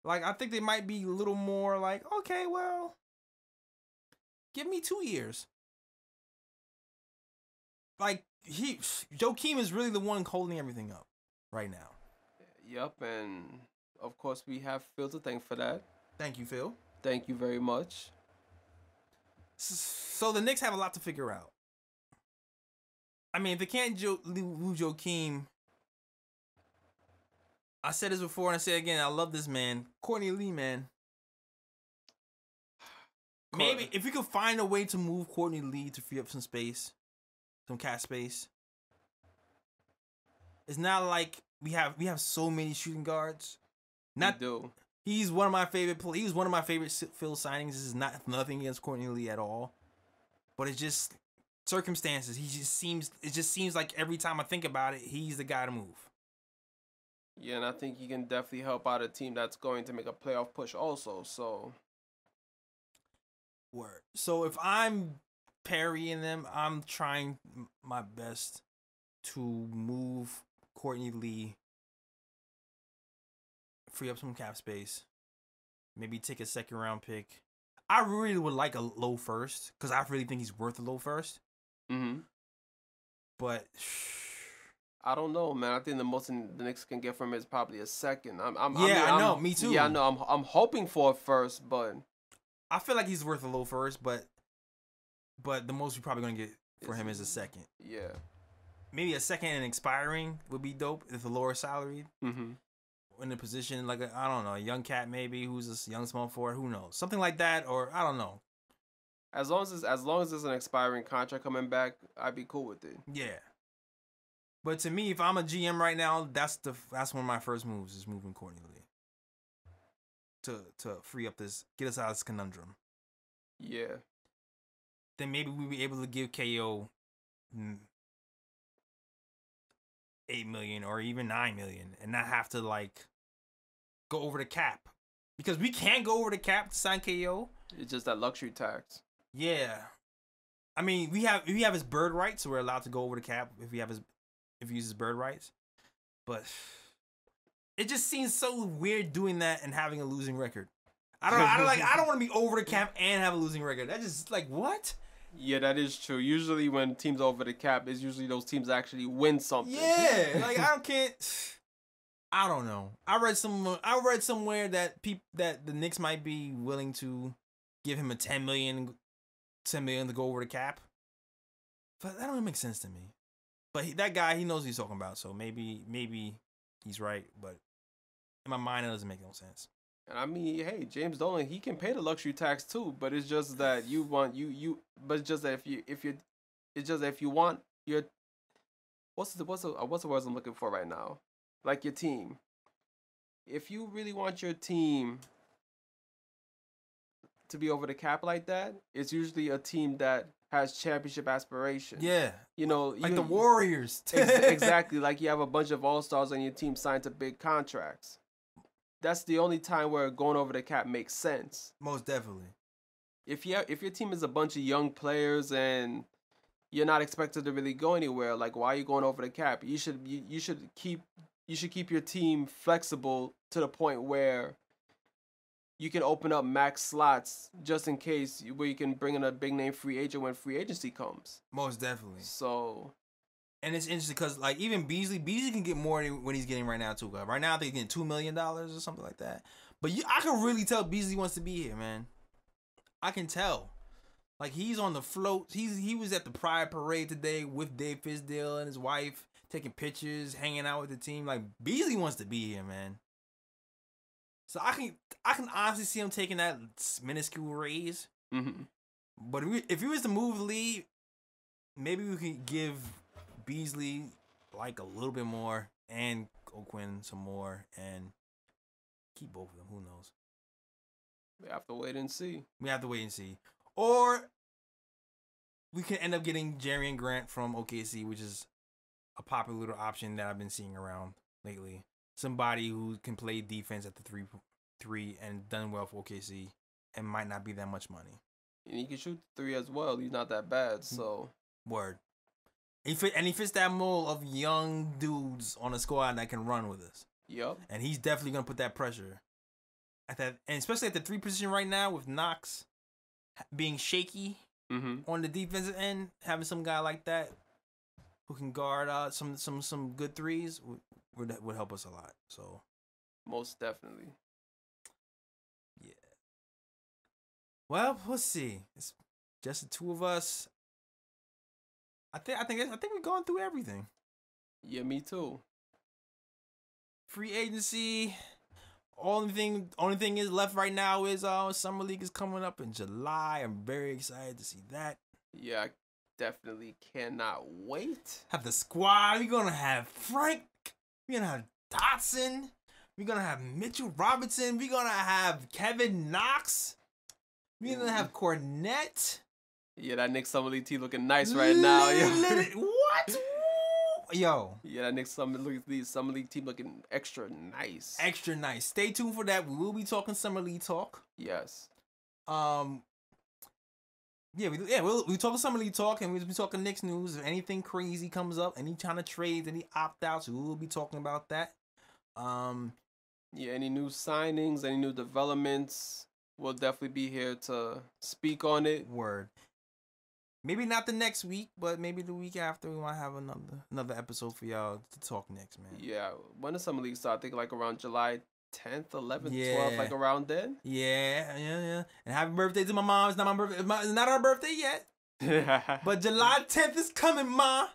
Like, I think they might be a little more like, okay, well, give me 2 years. Like, Joakim is really the one holding everything up right now. Yep, and of course we have Phil to thank for that. Thank you, Phil. Thank you very much. So the Knicks have a lot to figure out. I mean, if they can't lose Joakim, I said this before and I say it again, I love this man. Courtney Lee, man. Maybe if we could find a way to move Courtney Lee to free up some space, some cap space. It's not like we have so many shooting guards. We do. He's one of my favorite. He was one of my favorite Phil signings. This is nothing against Courtney Lee at all, but it's just circumstances. It just seems like every time I think about it, he's the guy to move. Yeah, and I think he can definitely help out a team that's going to make a playoff push also. So, word. So if I'm parrying them, I'm trying my best to move Courtney Lee, free up some cap space, maybe take a second round pick. I really would like a low first because I really think he's worth a low first. But I don't know, man. I think the most the Knicks can get from it is probably a second. I know. Me too. Yeah, I know. I'm hoping for a first, but I feel like he's worth a little first, but the most we're probably gonna get for him is a second. Yeah. Maybe a second and expiring would be dope if a lower salary Mm-hmm. in a position like I don't know, a young cat maybe who's a young small forward, who knows, something like that, or I don't know. As long as there's an expiring contract coming back, I'd be cool with it. Yeah. But to me, if I'm a GM right now, that's one of my first moves is moving Courtney Lee to free up get us out of this conundrum. Yeah. Then maybe we'll be able to give KO $8 million or even $9 million and not have to like go over the cap, because we can't go over the cap to sign KO. It's just that luxury tax. Yeah, I mean we have his bird rights, so we're allowed to go over the cap if he uses bird rights. But it just seems so weird doing that and having a losing record. I don't want to be over the cap and have a losing record. That just like what? Yeah, that is true. Usually when teams over the cap, it's usually those teams actually win something. Yeah, like I don't know. I read somewhere that that the Knicks might be willing to give him a $10 million to go over the cap. But that don't make sense to me. But that guy, he knows what he's talking about, so maybe he's right. But in my mind, it doesn't make no sense. And I mean, hey, James Dolan, he can pay the luxury tax too, but it's just that you want but it's just that if you want your what's the words I'm looking for right now? Like your team. If you really want your team to be over the cap like that, it's usually a team that has championship aspirations. Yeah. You know, like the Warriors. Exactly. Like you have a bunch of all-stars on your team signed to big contracts. That's the only time where going over the cap makes sense. Most definitely. If your team is a bunch of young players and you're not expected to really go anywhere, like why are you going over the cap? You should keep your team flexible to the point where you can open up max slots just in case, where you can bring in a big name free agent when free agency comes. Most definitely. So, and it's interesting because like even Beasley can get more than what he's getting right now too. Right now I think he's getting $2 million or something like that. But I can really tell Beasley wants to be here, man. I can tell. Like he's on the float. He was at the Pride Parade today with Dave Fisdale and his wife, taking pictures, hanging out with the team. Like Beasley wants to be here, man. So I can honestly see him taking that minuscule raise. mm-hmm. But if he was to move Lee, maybe we could give Beasley like a little bit more and Oquinn some more and keep both of them. Who knows? We have to wait and see. Or we can end up getting Jerrion Grant from OKC, which is a popular little option that I've been seeing around lately. Somebody who can play defense at the three and done well for OKC and might not be that much money. And he can shoot three as well. He's not that bad, so. Word. He fits that mold of young dudes on a squad that can run with us. Yep. And he's definitely gonna put that pressure at that, and especially at the 3 position right now with Knox being shaky on the defensive end, having some guy like that who can guard some good threes would help us a lot. So most definitely. Yeah. Well, let's see. It's just the two of us. I think we've gone through everything. Yeah, me too. Free agency. Only thing is left right now is Summer League is coming up in July. I'm very excited to see that. Yeah, I definitely cannot wait. Have the squad. We're gonna have Frank. We're gonna have Dotson. We're gonna have Mitchell Robinson. We're gonna have Kevin Knox. We're gonna have Cornette. Yeah, that Knicks Summer League team looking nice right now. What? Yo. Yeah, that Knicks Summer League team looking extra nice. Extra nice. Stay tuned for that. We will be talking Summer League talk. Yes. We'll talk Summer League talk, and we'll be talking Knicks news. If anything crazy comes up, any kind of trades, any opt-outs, we will be talking about that. Yeah, any new signings, any new developments, we'll definitely be here to speak on it. Word. Maybe not the next week, but maybe the week after we might have another episode for y'all to talk Knicks, man. Yeah, when the summer league start? I think like around July 10th, 11th, Yeah. 12th, like around then. Yeah. And happy birthday to my mom. It's not my birthday. It's not our birthday yet, but July 10th is coming, ma.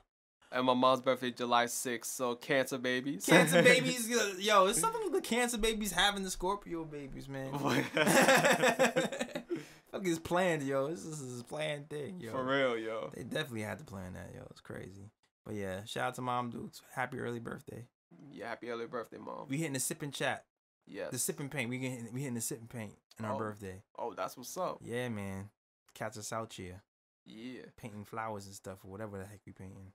And my mom's birthday July 6th, so cancer babies. Cancer babies, yo, it's something with the cancer babies having the Scorpio babies, man. Fuck is planned, yo. This is a planned thing, yo. For real, yo. They definitely had to plan that, yo. It's crazy. But yeah, shout out to Mom Dukes. Happy early birthday. Yeah, happy early birthday, Mom. We hitting the sipping chat. Yes. The sipping paint. We hitting the sipping paint on our birthday. Oh, that's what's up. Yeah, man. Catch us out here. Yeah. Painting flowers and stuff or whatever the heck we painting.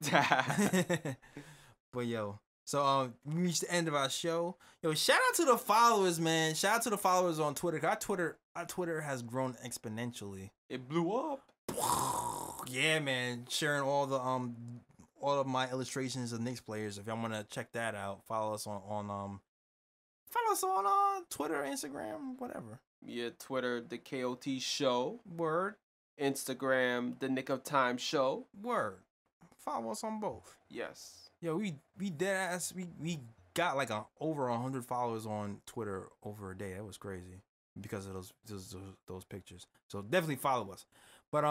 But yo, so we reached the end of our show. Yo, shout out to the followers, man. Shout out to the followers on Twitter. 'Cause our Twitter has grown exponentially. It blew up. Yeah, man. Sharing all of my illustrations of Knicks players. If y'all want to check that out, follow us on Twitter, Instagram, whatever. Yeah, Twitter, the KOT Show. Word. Instagram, the Nick of Time Show. Word. Follow us on both. Yes. Yo, we dead ass. We got like over 100 followers on Twitter over a day. That was crazy because of those pictures. So definitely follow us. But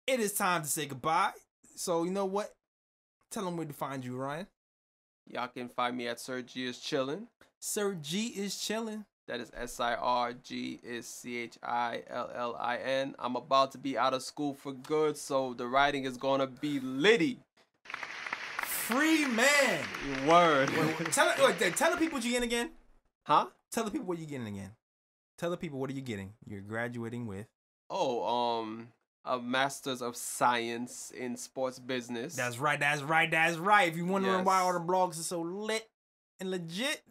it is time to say goodbye. So you know what? Tell them where to find you, Ryan. Y'all can find me at Sir G is Chillin'. Sir G is chilling. That is SIRG is CHILLIN. I'm about to be out of school for good, so the writing is gonna be litty. Free man. Word. Tell the people what you getting again. Huh? Tell the people what you getting again. Tell the people what are you getting. You're graduating with. Oh, a Master's of Science in Sports Business. That's right. If you're wondering why all the blogs are so lit and legit,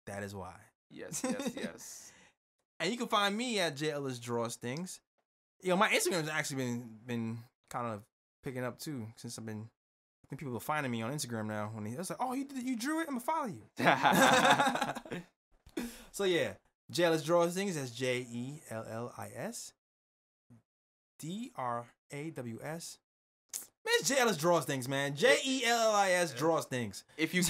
that is why. Yes. And you can find me at JLS Draws Things. Yo, my Instagram's actually been kind of picking up too since people are finding me on Instagram now. When it's like, oh, you drew it, I'm gonna follow you. So yeah, JLS Draws Things. That's JELLIS DRAWS. Man, it's JLS Draws Things, man. JELLIS Draws Things. If you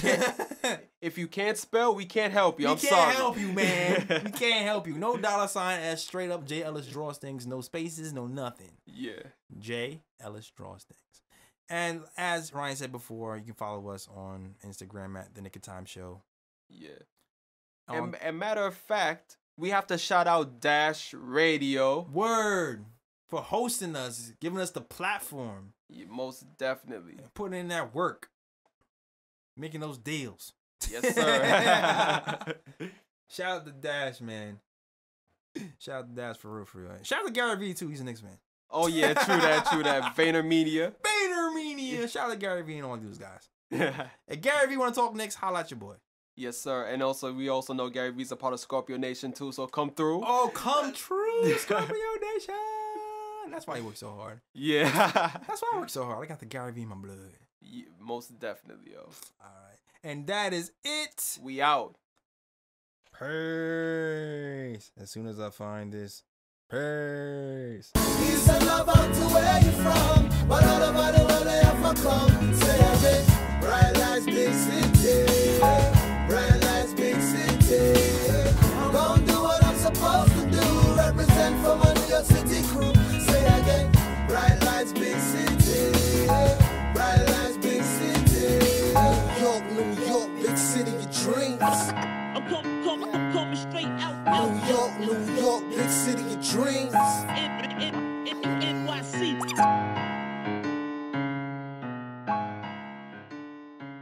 can't spell, we can't help you. I'm sorry. We can't help you, man. We can't help you. No $S, straight up JLS Draws Things. No spaces, no nothing. Yeah. JLS Draws Things. And as Ryan said before, you can follow us on Instagram at The Nick of Time Show. Yeah. And matter of fact, we have to shout out Dash Radio. Word. For hosting us, giving us the platform. Yeah, most definitely. Putting in that work. Making those deals. Yes, sir. Shout out to Dash, man. Shout out to Dash for real. Shout out to Gary V, too. He's a Knicks fan. Oh, yeah, true that. VaynerMedia. Shout out to Gary V and all those guys. If Gary V want to talk Knicks, holla at your boy. Yes, sir. And also, we also know Gary V's a part of Scorpio Nation, too, so come through. Oh, come true, Scorpio Nation. That's why he works so hard. Yeah. That's why I work so hard. I got the Gary V in my blood. Yeah, most definitely, yo. All right. And that is it. We out. Peace. As soon as I find this. Peace. Peace and love out to where you from. But all over the world they have to come. Say again. Bright lights, big city. Bright lights, big city. I'm gonna do what I'm supposed to do. Represent for my New York City crew. Say again. Bright lights, big city. Bright lights, big city. New York, big city of dreams. I'm coming straight out. New York, big city of dreams. NYC.